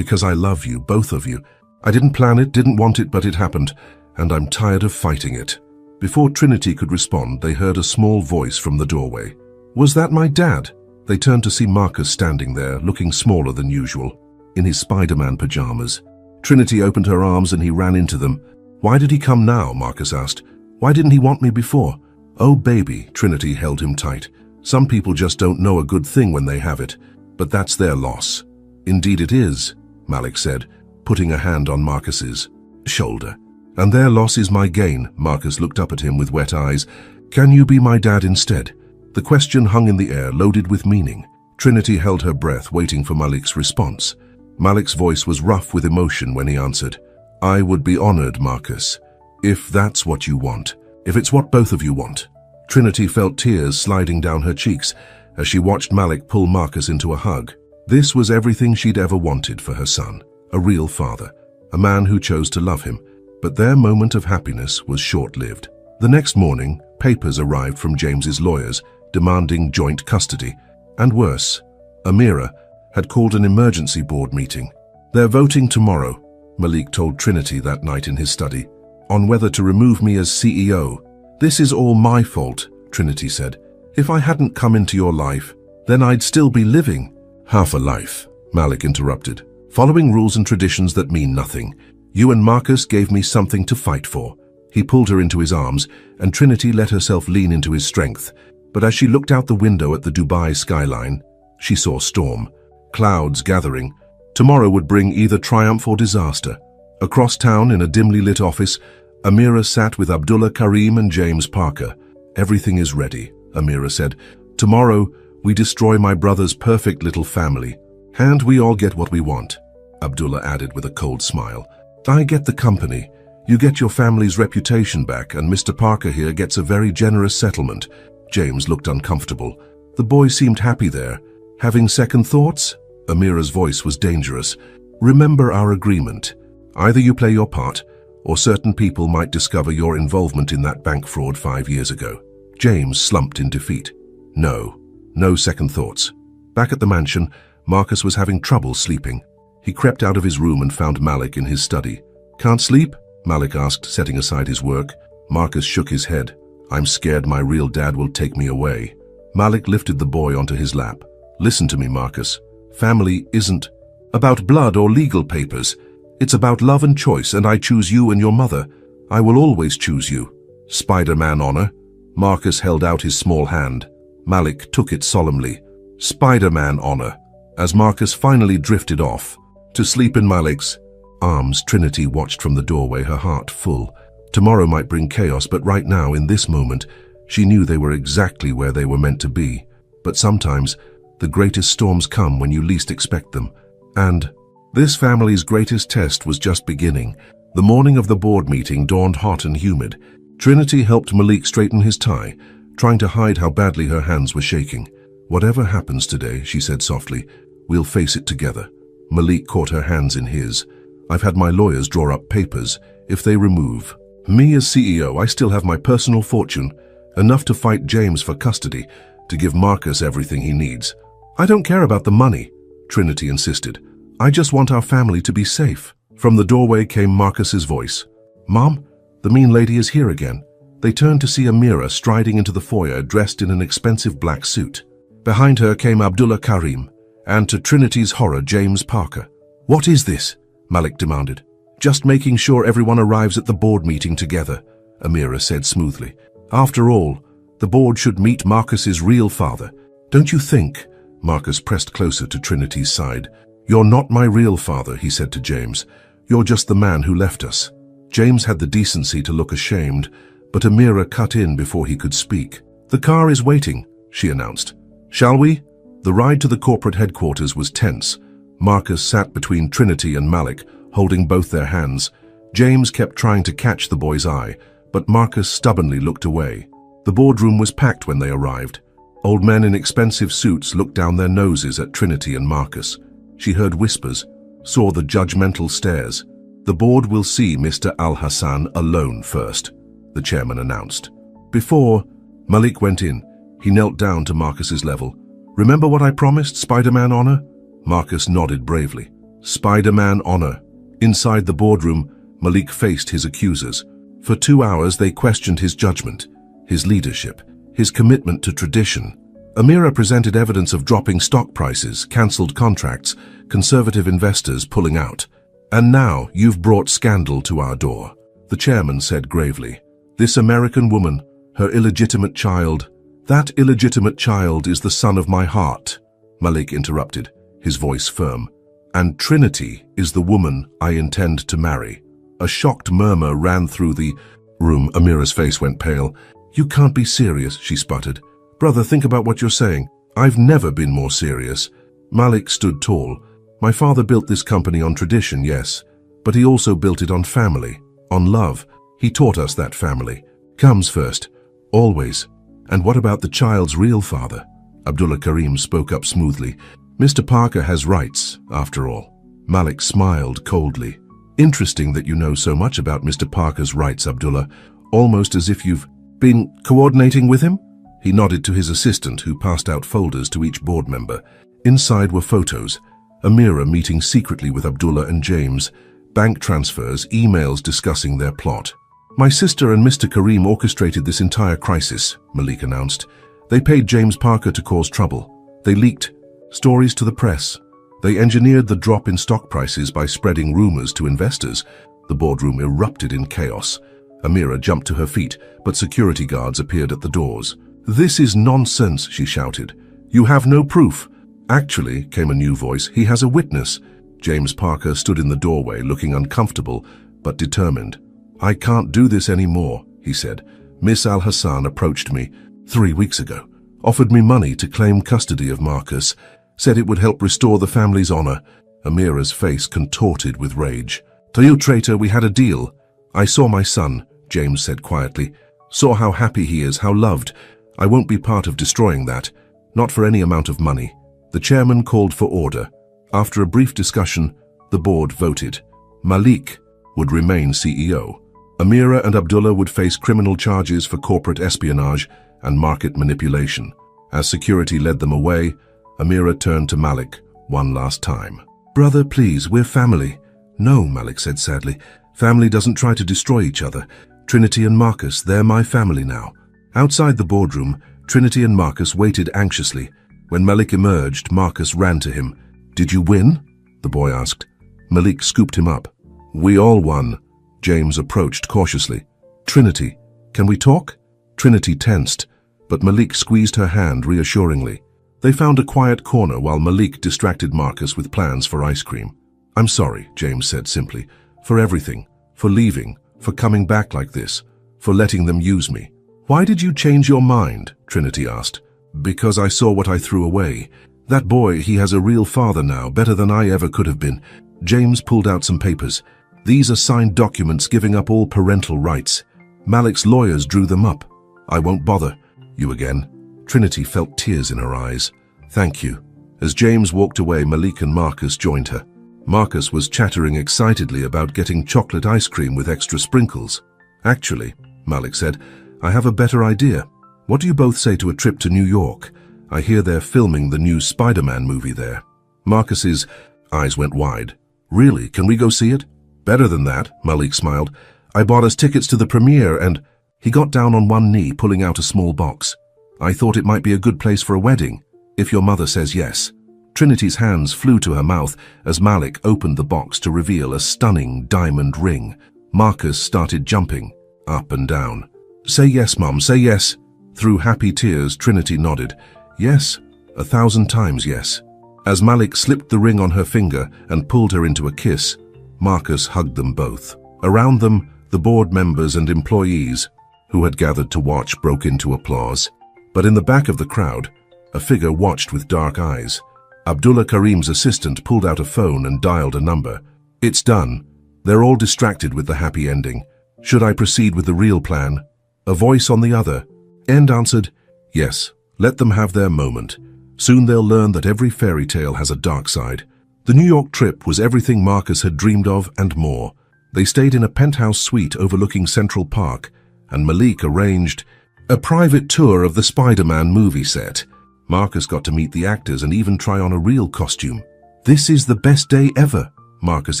I love you, both of you. I didn't plan it, didn't want it, but it happened, and I'm tired of fighting it." Before Trinity could respond, they heard a small voice from the doorway. "Was that my dad?" They turned to see Marcus standing there, looking smaller than usual, in his Spider-Man pajamas. Trinity opened her arms and he ran into them. "Why did he come now?" Marcus asked. "Why didn't he want me before?" "Oh, baby," Trinity held him tight. "Some people just don't know a good thing when they have it, but that's their loss." "Indeed it is," Malik said, putting a hand on Marcus's shoulder. "And their loss is my gain." Marcus looked up at him with wet eyes. "Can you be my dad instead?" The question hung in the air, loaded with meaning. Trinity held her breath, waiting for Malik's response. Malik's voice was rough with emotion when he answered. "I would be honored, Marcus, if that's what you want, if it's what both of you want." Trinity felt tears sliding down her cheeks as she watched Malik pull Marcus into a hug. This was everything she'd ever wanted for her son, a real father, a man who chose to love him. But their moment of happiness was short-lived. The next morning, papers arrived from James's lawyers, demanding joint custody. And worse, Amira had called an emergency board meeting. "They're voting tomorrow," Malik told Trinity that night in his study, "on whether to remove me as CEO. "This is all my fault," Trinity said. "If I hadn't come into your life, then I'd still be living." "Half a life," Malik interrupted. "Following rules and traditions that mean nothing. You and Marcus gave me something to fight for." He pulled her into his arms, and Trinity let herself lean into his strength. But as she looked out the window at the Dubai skyline, she saw storm, clouds gathering. Tomorrow would bring either triumph or disaster. Across town, in a dimly lit office, Amira sat with Abdullah Karim and James Parker. "Everything is ready," Amira said. "Tomorrow, we destroy my brother's perfect little family. And we all get what we want," Abdullah added with a cold smile. "I get the company. You get your family's reputation back, and Mr. Parker here gets a very generous settlement." James looked uncomfortable. The boy seemed happy there. "Having second thoughts?" Amira's voice was dangerous. "Remember our agreement. Either you play your part, or certain people might discover your involvement in that bank fraud 5 years ago." James slumped in defeat. No second thoughts. Back at the mansion, Marcus was having trouble sleeping. He crept out of his room and found Malik in his study. "Can't sleep?" Malik asked, setting aside his work. Marcus shook his head. "I'm scared my real dad will take me away." Malik lifted the boy onto his lap. "Listen to me, Marcus. Family isn't about blood or legal papers. It's about love and choice, and I choose you and your mother. I will always choose you." "Spider-Man honor." Marcus held out his small hand. Malik took it solemnly. "Spider-Man honor." As Marcus finally drifted off to sleep in Malik's arms, Trinity watched from the doorway, her heart full. Tomorrow might bring chaos, but right now, in this moment, she knew they were exactly where they were meant to be. But sometimes, the greatest storms come when you least expect them. And This family's greatest test was just beginning. The morning of the board meeting dawned hot and humid. Trinity helped Malik straighten his tie, trying to hide how badly her hands were shaking. "Whatever happens today," she said softly, "we'll face it together." Malik caught her hands in his. "I've had my lawyers draw up papers. If they remove me as CEO, I still have my personal fortune, enough to fight James for custody, to give Marcus everything he needs." "I don't care about the money," Trinity insisted. "I just want our family to be safe." From the doorway came Marcus's voice. "Mom, the mean lady is here again." They turned to see Amira striding into the foyer dressed in an expensive black suit. Behind her came Abdullah Karim, and to Trinity's horror, James Parker. "What is this?" Malik demanded. "Just making sure everyone arrives at the board meeting together," Amira said smoothly. "After all, the board should meet Marcus's real father. Don't you think?" Marcus pressed closer to Trinity's side. "You're not my real father," he said to James. "You're just the man who left us." James had the decency to look ashamed, but Amira cut in before he could speak. "The car is waiting," she announced. "Shall we?" The ride to the corporate headquarters was tense. Marcus sat between Trinity and Malik, holding both their hands. James kept trying to catch the boy's eye, but Marcus stubbornly looked away. The boardroom was packed when they arrived. Old men in expensive suits looked down their noses at Trinity and Marcus. She heard whispers, saw the judgmental stares. "The board will see Mr. Al-Hassan alone first," the chairman announced. Before Malik went in, he knelt down to Marcus's level. "Remember what I promised, Spider-Man honor?" Marcus nodded bravely. Spider-Man honor. Inside the boardroom, Malik faced his accusers. For 2 hours they questioned his judgment, his leadership, his commitment to tradition. Amira presented evidence of dropping stock prices, cancelled contracts, conservative investors pulling out. "And now you've brought scandal to our door," the chairman said gravely. "This American woman, her illegitimate child, that illegitimate child is the son of my heart," Malik interrupted, his voice firm. "And Trinity is the woman I intend to marry." A shocked murmur ran through the room. Amira's face went pale. "You can't be serious," she sputtered. "Brother, think about what you're saying." "I've never been more serious." Malik stood tall. "My father built this company on tradition, yes, but he also built it on family, on love. He taught us that family comes first, always." "And what about the child's real father?" Abdullah Karim spoke up smoothly. "Mr. Parker has rights, after all." Malik smiled coldly. "Interesting that you know so much about Mr. Parker's rights, Abdullah, almost as if you've been coordinating with him?" He nodded to his assistant, who passed out folders to each board member. Inside were photos, Amira meeting secretly with Abdullah and James, bank transfers, emails discussing their plot. "My sister and Mr. Karim orchestrated this entire crisis," Malik announced. "They paid James Parker to cause trouble. They leaked stories to the press. They engineered the drop in stock prices by spreading rumors to investors." The boardroom erupted in chaos. Amira jumped to her feet, but security guards appeared at the doors. "This is nonsense," she shouted. "You have no proof." "Actually," came a new voice, "he has a witness." James Parker stood in the doorway, looking uncomfortable, but determined. "I can't do this anymore," he said. "Miss Al-Hassan approached me 3 weeks ago, offered me money to claim custody of Marcus, said it would help restore the family's honor." Amira's face contorted with rage. "To you, traitor, we had a deal." "I saw my son," James said quietly. "Saw how happy he is, how loved. I won't be part of destroying that. Not for any amount of money." The chairman called for order. After a brief discussion, the board voted. Malik would remain CEO. Amira and Abdullah would face criminal charges for corporate espionage and market manipulation. As security led them away, Amira turned to Malik one last time. "Brother, please, we're family." "No," Malik said sadly. "Family doesn't try to destroy each other. Trinity and Marcus, they're my family now." Outside the boardroom, Trinity and Marcus waited anxiously. When Malik emerged, Marcus ran to him. "Did you win?" the boy asked. Malik scooped him up. "We all won." James approached cautiously. "Trinity, can we talk?" Trinity tensed, but Malik squeezed her hand reassuringly. They found a quiet corner while Malik distracted Marcus with plans for ice cream. "I'm sorry," James said simply, "for everything, for leaving, for coming back like this, for letting them use me." "Why did you change your mind?" Trinity asked. "Because I saw what I threw away. That boy, he has a real father now, better than I ever could have been. James pulled out some papers. These are signed documents giving up all parental rights. Malik's lawyers drew them up. I won't bother you again. Trinity felt tears in her eyes. Thank you. As James walked away, Malik and Marcus joined her. Marcus was chattering excitedly about getting chocolate ice cream with extra sprinkles. Actually, Malik said, I have a better idea. What do you both say to a trip to New York? I hear they're filming the new Spider-Man movie there. Marcus's eyes went wide. Really? Can we go see it? Better than that, Malik smiled. I bought us tickets to the premiere and... He got down on one knee, pulling out a small box. I thought it might be a good place for a wedding, if your mother says yes. Trinity's hands flew to her mouth as Malik opened the box to reveal a stunning diamond ring. Marcus started jumping, up and down. Say yes, Mum, say yes. Through happy tears, Trinity nodded. Yes, 1,000 times yes. As Malik slipped the ring on her finger and pulled her into a kiss, Marcus hugged them both. Around them, the board members and employees who had gathered to watch broke into applause. But in the back of the crowd, a figure watched with dark eyes. Abdullah Karim's assistant pulled out a phone and dialed a number. It's done. They're all distracted with the happy ending. Should I proceed with the real plan? A voice on the other end answered, yes, let them have their moment. Soon they'll learn that every fairy tale has a dark side. The New York trip was everything Marcus had dreamed of and more. They stayed in a penthouse suite overlooking Central Park, and Malik arranged a private tour of the Spider-Man movie set. Marcus got to meet the actors and even try on a real costume. This is the best day ever, Marcus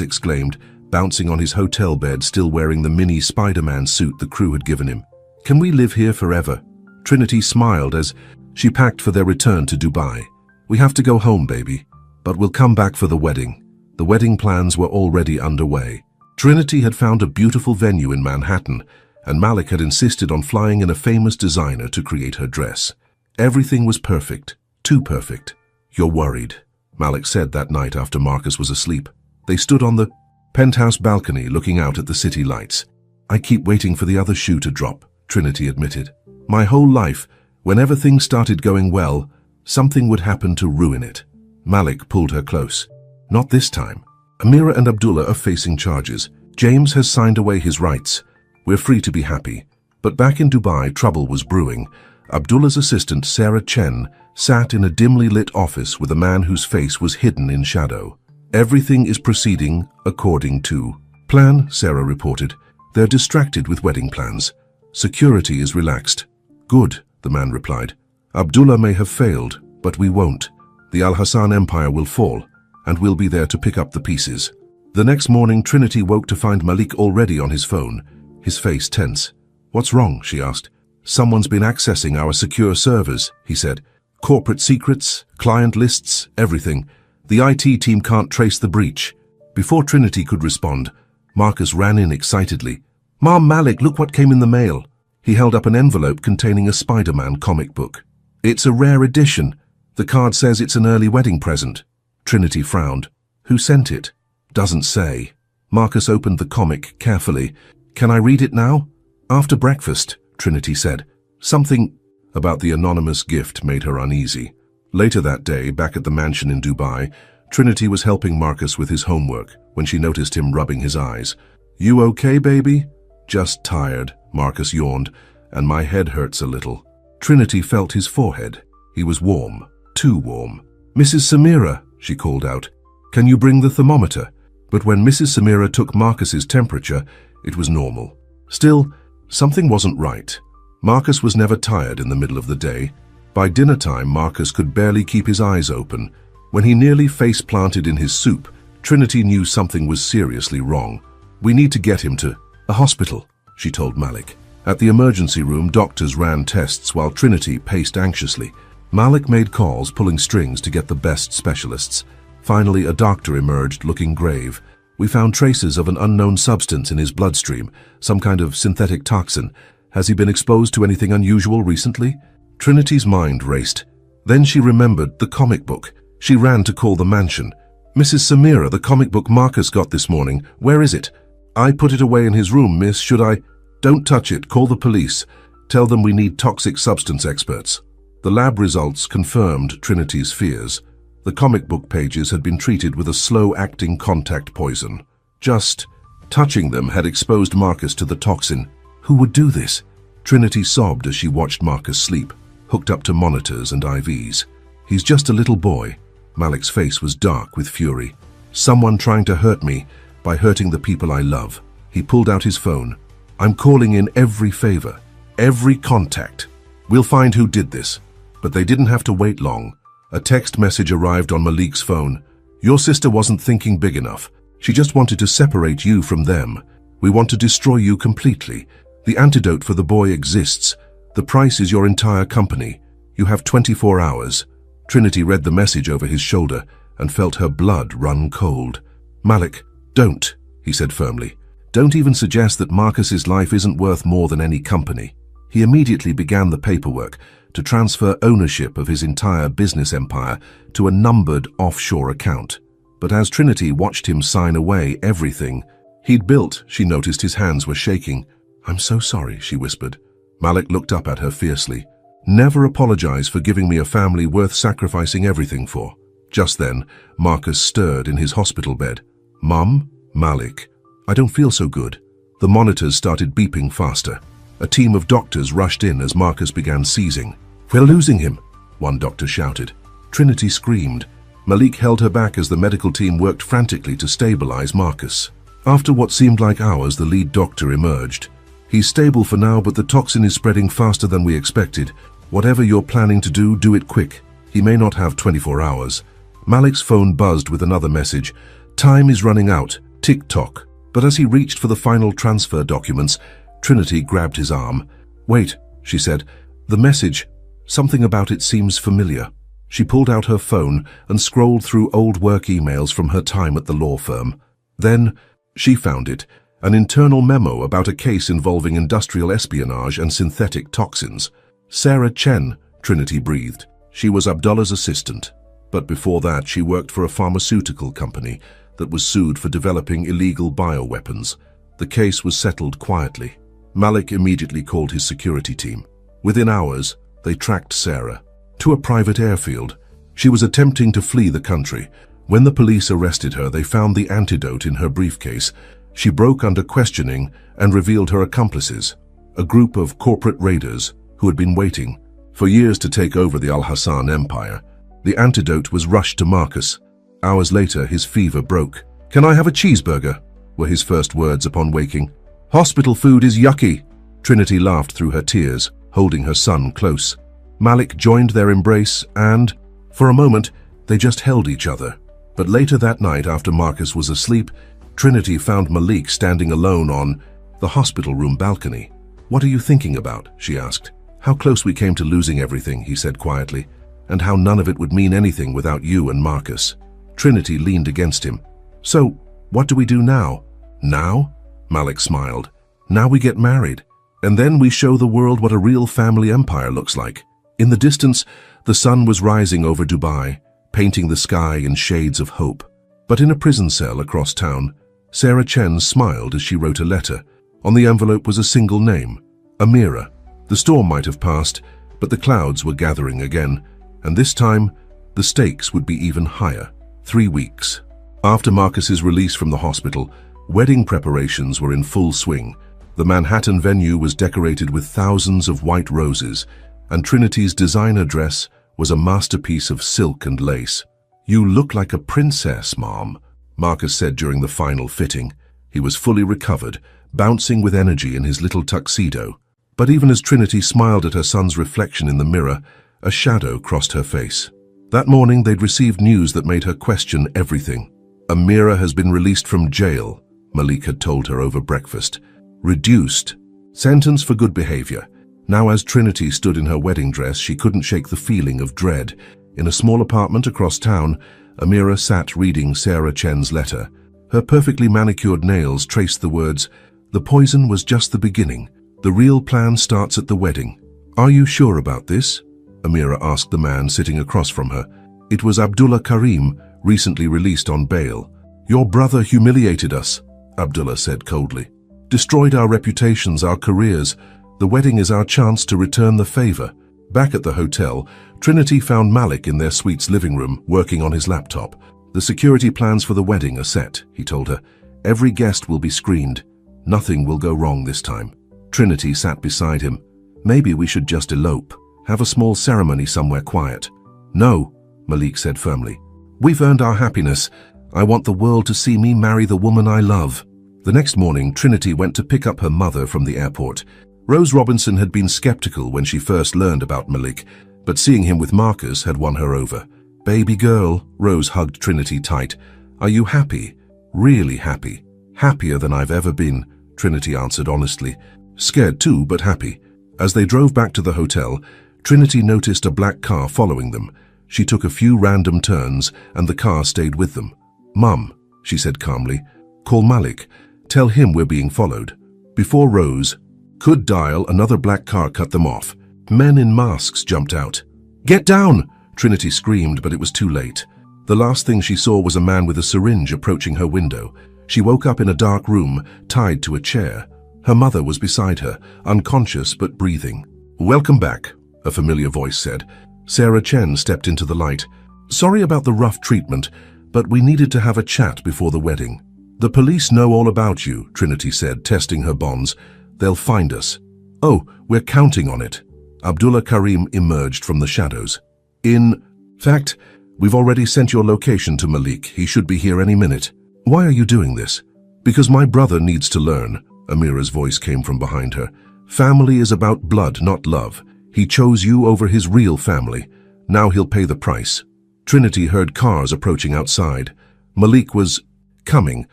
exclaimed, bouncing on his hotel bed, still wearing the mini Spider-Man suit the crew had given him. Can we live here forever? Trinity smiled as she packed for their return to Dubai. We have to go home, baby, but we'll come back for the wedding. The wedding plans were already underway. Trinity had found a beautiful venue in Manhattan, and Malik had insisted on flying in a famous designer to create her dress. Everything was perfect, too perfect. You're worried, Malik said that night after Marcus was asleep. They stood on the penthouse balcony looking out at the city lights. I keep waiting for the other shoe to drop, Trinity admitted. My whole life, whenever things started going well, something would happen to ruin it. Malik pulled her close. Not this time. Amira and Abdullah are facing charges. James has signed away his rights. We're free to be happy. But back in Dubai, trouble was brewing. Abdullah's assistant, Sarah Chen, sat in a dimly lit office with a man whose face was hidden in shadow. Everything is proceeding according to plan, Sarah reported. They're distracted with wedding plans. Security is relaxed. Good, the man replied. Abdullah may have failed, but we won't. The Al Hassan Empire will fall, and we'll be there to pick up the pieces. The next morning, Trinity woke to find Malik already on his phone, his face tense. What's wrong? She asked. Someone's been accessing our secure servers, he said. Corporate secrets, client lists, everything. The IT team can't trace the breach. Before Trinity could respond, Marcus ran in excitedly. Mom, Malik, look what came in the mail. He held up an envelope containing a Spider-Man comic book. It's a rare edition. The card says it's an early wedding present. Trinity frowned. Who sent it? Doesn't say. Marcus opened the comic carefully. Can I read it now? After breakfast, Trinity said. Something about the anonymous gift made her uneasy. Later that day, back at the mansion in Dubai, Trinity was helping Marcus with his homework when she noticed him rubbing his eyes. You okay, baby? Just tired, Marcus yawned, and my head hurts a little. Trinity felt his forehead. He was warm, too warm. Mrs. Samira, she called out. Can you bring the thermometer? But when Mrs. Samira took Marcus's temperature, it was normal. Still, something wasn't right. Marcus was never tired in the middle of the day. By dinner time, Marcus could barely keep his eyes open. When he nearly face-planted in his soup, Trinity knew something was seriously wrong. We need to get him to a hospital, she told Malik. At the emergency room, doctors ran tests while Trinity paced anxiously. Malik made calls, pulling strings to get the best specialists. Finally, a doctor emerged, looking grave. We found traces of an unknown substance in his bloodstream, some kind of synthetic toxin. Has he been exposed to anything unusual recently? Trinity's mind raced. Then she remembered the comic book. She ran to call the mansion. Mrs. Samira, the comic book Marcus got this morning, where is it? I put it away in his room, miss. Should I? Don't touch it. Call the police. Tell them we need toxic substance experts. The lab results confirmed Trinity's fears. The comic book pages had been treated with a slow-acting contact poison. Just touching them had exposed Marcus to the toxin. Who would do this? Trinity sobbed as she watched Marcus sleep, hooked up to monitors and IVs. He's just a little boy. Malik's face was dark with fury. Someone trying to hurt me by hurting the people I love. He pulled out his phone. I'm calling in every favor, every contact. We'll find who did this. But they didn't have to wait long. A text message arrived on Malik's phone. Your sister wasn't thinking big enough. She just wanted to separate you from them. We want to destroy you completely. The antidote for the boy exists. The price is your entire company. You have 24 hours. Trinity read the message over his shoulder and felt her blood run cold. Malik, don't, he said firmly. Don't even suggest that Marcus's life isn't worth more than any company. He immediately began the paperwork to transfer ownership of his entire business empire to a numbered offshore account. But as Trinity watched him sign away everything he'd built, she noticed his hands were shaking. I'm so sorry, she whispered. Malik looked up at her fiercely. Never apologize for giving me a family worth sacrificing everything for. Just then, Marcus stirred in his hospital bed. Mum? Malik. I don't feel so good. The monitors started beeping faster. A team of doctors rushed in as Marcus began seizing. We're losing him, one doctor shouted. Trinity screamed. Malik held her back as the medical team worked frantically to stabilize Marcus. After what seemed like hours, the lead doctor emerged. He's stable for now, but the toxin is spreading faster than we expected. Whatever you're planning to do, do it quick. He may not have 24 hours. Malik's phone buzzed with another message. Time is running out. Tick-tock. But as he reached for the final transfer documents, Trinity grabbed his arm. Wait, she said. The message, something about it seems familiar. She pulled out her phone and scrolled through old work emails from her time at the law firm. Then she found it, an internal memo about a case involving industrial espionage and synthetic toxins. Sarah Chen, Trinity breathed. She was Abdullah's assistant. But before that, she worked for a pharmaceutical company that was sued for developing illegal bioweapons. The case was settled quietly. Malik immediately called his security team. Within hours, they tracked Sarah to a private airfield. She was attempting to flee the country. When the police arrested her, they found the antidote in her briefcase. She broke under questioning and revealed her accomplices, a group of corporate raiders who had been waiting for years to take over the Al-Hassan Empire. The antidote was rushed to Marcus. Hours later, his fever broke. Can I have a cheeseburger? Were his first words upon waking. Hospital food is yucky. Trinity laughed through her tears, holding her son close. Malik joined their embrace and, for a moment, they just held each other. But later that night, after Marcus was asleep, Trinity found Malik standing alone on the hospital room balcony. What are you thinking about? She asked. How close we came to losing everything, he said quietly, and how none of it would mean anything without you and Marcus. Trinity leaned against him. So, what do we do now? Now? Malik smiled. Now we get married, and then we show the world what a real family empire looks like. In the distance, the sun was rising over Dubai, painting the sky in shades of hope. But in a prison cell across town, Sarah Chen smiled as she wrote a letter. On the envelope was a single name, Amira. The storm might have passed, but the clouds were gathering again, and this time, the stakes would be even higher. 3 weeks. After Marcus's release from the hospital, wedding preparations were in full swing. The Manhattan venue was decorated with thousands of white roses, and Trinity's designer dress was a masterpiece of silk and lace. You look like a princess, Mom, Marcus said during the final fitting. He was fully recovered, bouncing with energy in his little tuxedo. But even as Trinity smiled at her son's reflection in the mirror, a shadow crossed her face. That morning, they'd received news that made her question everything. Amira has been released from jail, Malik had told her over breakfast. Reduced. Sentence for good behavior. Now as Trinity stood in her wedding dress, she couldn't shake the feeling of dread. In a small apartment across town, Amira sat reading Sarah Chen's letter. Her perfectly manicured nails traced the words, "The poison was just the beginning. The real plan starts at the wedding." Are you sure about this? Amira asked the man sitting across from her. It was Abdullah Karim, recently released on bail. Your brother humiliated us, Abdullah said coldly. Destroyed our reputations, our careers. The wedding is our chance to return the favor. Back at the hotel, Trinity found Malik in their suite's living room, working on his laptop. "The security plans for the wedding are set," he told her. "Every guest will be screened. Nothing will go wrong this time." Trinity sat beside him. "Maybe we should just elope. Have a small ceremony somewhere quiet." "No," Malik said firmly. "We've earned our happiness. I want the world to see me marry the woman I love." The next morning, Trinity went to pick up her mother from the airport. Rose Robinson had been skeptical when she first learned about Malik, but seeing him with Marcus had won her over. "Baby girl," Rose hugged Trinity tight. "Are you happy? Really happy?" "Happier than I've ever been," Trinity answered honestly. "Scared too, but happy." As they drove back to the hotel, Trinity noticed a black car following them. She took a few random turns, and the car stayed with them. "Mum," she said calmly, "call Malik. Tell him we're being followed." Before Rose could dial, another black car cut them off. Men in masks jumped out. "Get down!" Trinity screamed, but it was too late. The last thing she saw was a man with a syringe approaching her window. She woke up in a dark room, tied to a chair. Her mother was beside her, unconscious but breathing. "Welcome back," a familiar voice said. Sarah Chen stepped into the light. "Sorry about the rough treatment, but we needed to have a chat before the wedding." "The police know all about you," Trinity said, testing her bonds. "They'll find us." "Oh, we're counting on it." Abdullah Karim emerged from the shadows. "In fact, we've already sent your location to Malik. He should be here any minute." "Why are you doing this?" "Because my brother needs to learn," Amira's voice came from behind her. "Family is about blood, not love. He chose you over his real family. Now he'll pay the price." Trinity heard cars approaching outside. Malik was coming,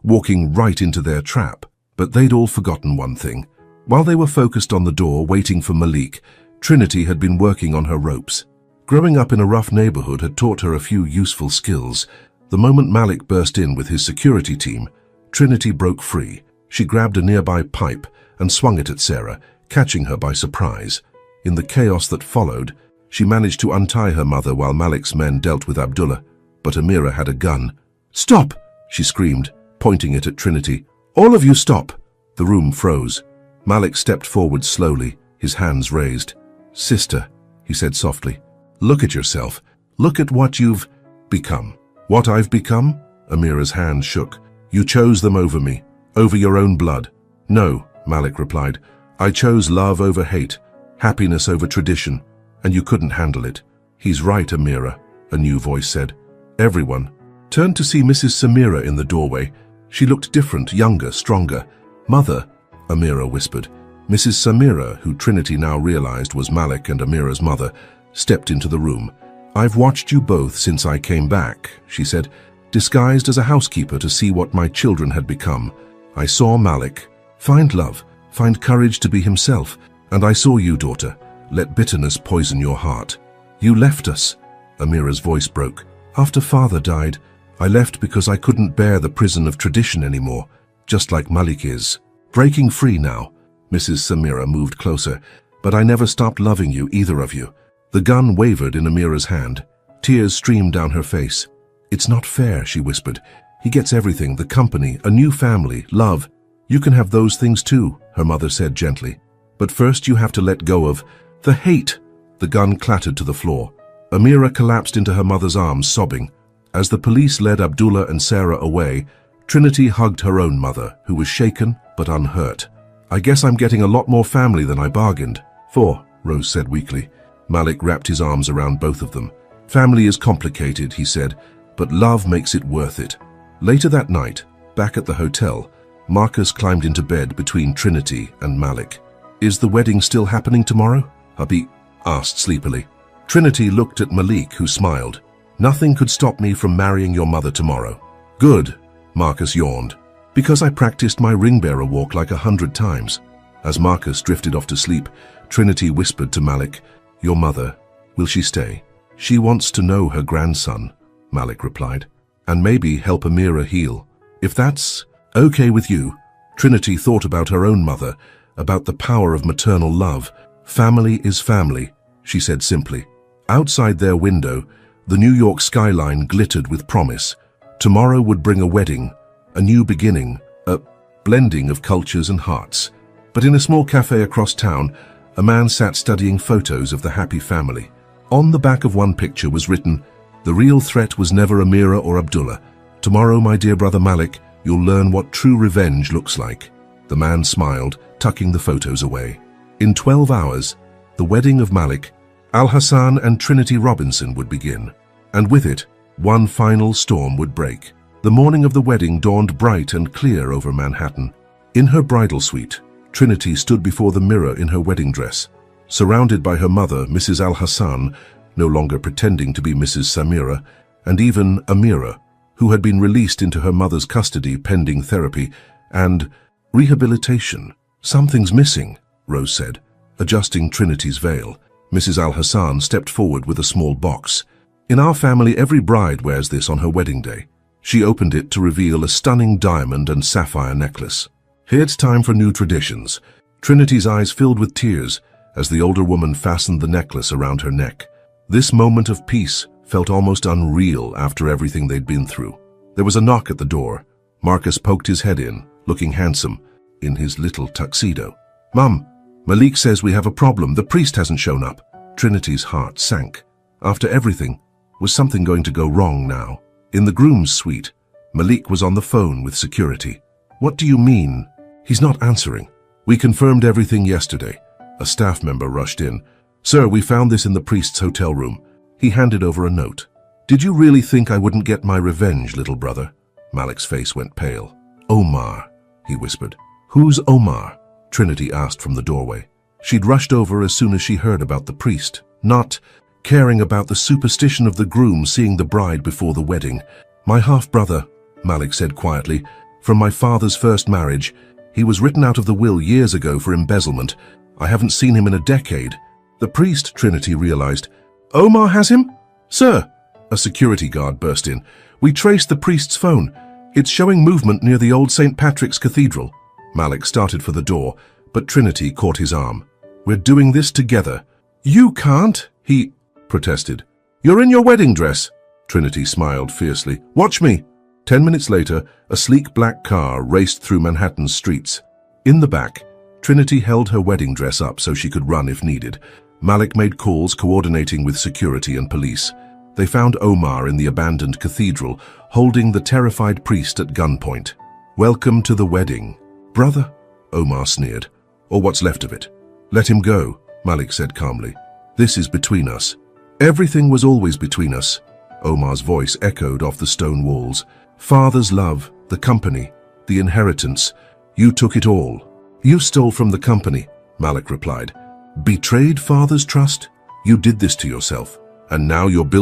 walking right into their trap. But they'd all forgotten one thing. While they were focused on the door, waiting for Malik, Trinity had been working on her ropes. Growing up in a rough neighborhood had taught her a few useful skills. The moment Malik burst in with his security team, Trinity broke free. She grabbed a nearby pipe and swung it at Sarah, catching her by surprise. In the chaos that followed, she managed to untie her mother while Malik's men dealt with Abdullah. But Amira had a gun. "Stop!" she screamed, pointing it at Trinity. "All of you stop!" The room froze. Malik stepped forward slowly, his hands raised. "Sister," he said softly, "look at yourself. Look at what you've become." "What I've become?" Amira's hand shook. "You chose them over me, over your own blood." "No," Malik replied. "I chose love over hate, happiness over tradition, and you couldn't handle it." "He's right, Amira," a new voice said. Everyone turned to see Mrs. Samira in the doorway. She looked different, younger, stronger. "Mother," Amira whispered. Mrs. Samira, who Trinity now realized was Malik and Amira's mother, stepped into the room. "I've watched you both since I came back," she said, "disguised as a housekeeper to see what my children had become. I saw Malik find love, find courage to be himself, and I saw you, daughter, let bitterness poison your heart. You left us." Amira's voice broke. "After father died, I left because I couldn't bear the prison of tradition anymore, just like Malik is. Breaking free now." Mrs. Samira moved closer. "But I never stopped loving you, either of you." The gun wavered in Amira's hand. Tears streamed down her face. "It's not fair," she whispered. "He gets everything, the company, a new family, love. You can have those things too," her mother said gently. "But first you have to let go of the hate." The gun clattered to the floor. Amira collapsed into her mother's arms, sobbing. As the police led Abdullah and Sarah away, Trinity hugged her own mother, who was shaken but unhurt. "I guess I'm getting a lot more family than I bargained for," Rose said weakly. Malik wrapped his arms around both of them. "Family is complicated," he said, "but love makes it worth it." Later that night, back at the hotel, Marcus climbed into bed between Trinity and Malik. "Is the wedding still happening tomorrow?" hubby asked sleepily. Trinity looked at Malik, who smiled. "Nothing could stop me from marrying your mother tomorrow." "Good," Marcus yawned. "Because I practiced my ring-bearer walk like 100 times. As Marcus drifted off to sleep, Trinity whispered to Malik, "Your mother, will she stay?" "She wants to know her grandson," Malik replied, "and maybe help Amira heal. If that's okay with you." Trinity thought about her own mother, about the power of maternal love. "Family is family," she said simply. Outside their window, the New York skyline glittered with promise. Tomorrow would bring a wedding, a new beginning, a blending of cultures and hearts. But in a small cafe across town, a man sat studying photos of the happy family. On the back of one picture was written, "The real threat was never Amira or Abdullah. Tomorrow, my dear brother Malik, you'll learn what true revenge looks like." The man smiled, tucking the photos away. In 12 hours, the wedding of Malik, Al-Hassan and Trinity Robinson would begin. And with it, one final storm would break. The morning of the wedding dawned bright and clear over Manhattan. In her bridal suite, Trinity stood before the mirror in her wedding dress, surrounded by her mother, Mrs. Al-Hassan, no longer pretending to be Mrs. Samira, and even Amira, who had been released into her mother's custody pending therapy and rehabilitation. "Something's missing," Rose said, adjusting Trinity's veil. Mrs. Al-Hassan stepped forward with a small box. "In our family, every bride wears this on her wedding day." She opened it to reveal a stunning diamond and sapphire necklace. "It's time for new traditions." Trinity's eyes filled with tears as the older woman fastened the necklace around her neck. This moment of peace felt almost unreal after everything they'd been through. There was a knock at the door. Marcus poked his head in, looking handsome, in his little tuxedo. "Mum, Malik says we have a problem. The priest hasn't shown up." Trinity's heart sank. After everything, was something going to go wrong now? In the groom's suite, Malik was on the phone with security. "What do you mean? He's not answering." "We confirmed everything yesterday." A staff member rushed in. "Sir, we found this in the priest's hotel room." He handed over a note. "Did you really think I wouldn't get my revenge, little brother?" Malik's face went pale. "Omar," he whispered. "Who's Omar?" Trinity asked from the doorway. She'd rushed over as soon as she heard about the priest, not caring about the superstition of the groom seeing the bride before the wedding. "My half-brother," Malik said quietly, "from my father's first marriage. He was written out of the will years ago for embezzlement. I haven't seen him in a decade." "The priest," Trinity realized. "Omar has him?" "Sir," a security guard burst in, "we traced the priest's phone. It's showing movement near the old St. Patrick's Cathedral." Malik started for the door, but Trinity caught his arm. "We're doing this together." "You can't," he protested. "You're in your wedding dress." Trinity smiled fiercely. "Watch me." 10 minutes later, a sleek black car raced through Manhattan's streets. In the back, Trinity held her wedding dress up so she could run if needed. Malik made calls coordinating with security and police. They found Omar in the abandoned cathedral, holding the terrified priest at gunpoint. "Welcome to the wedding, brother," Omar sneered. "Or what's left of it." "Let him go," Malik said calmly. "This is between us." "Everything was always between us," Omar's voice echoed off the stone walls. "Father's love, the company, the inheritance. You took it all." "You stole from the company," Malik replied. "Betrayed father's trust? You did this to yourself, and now you're building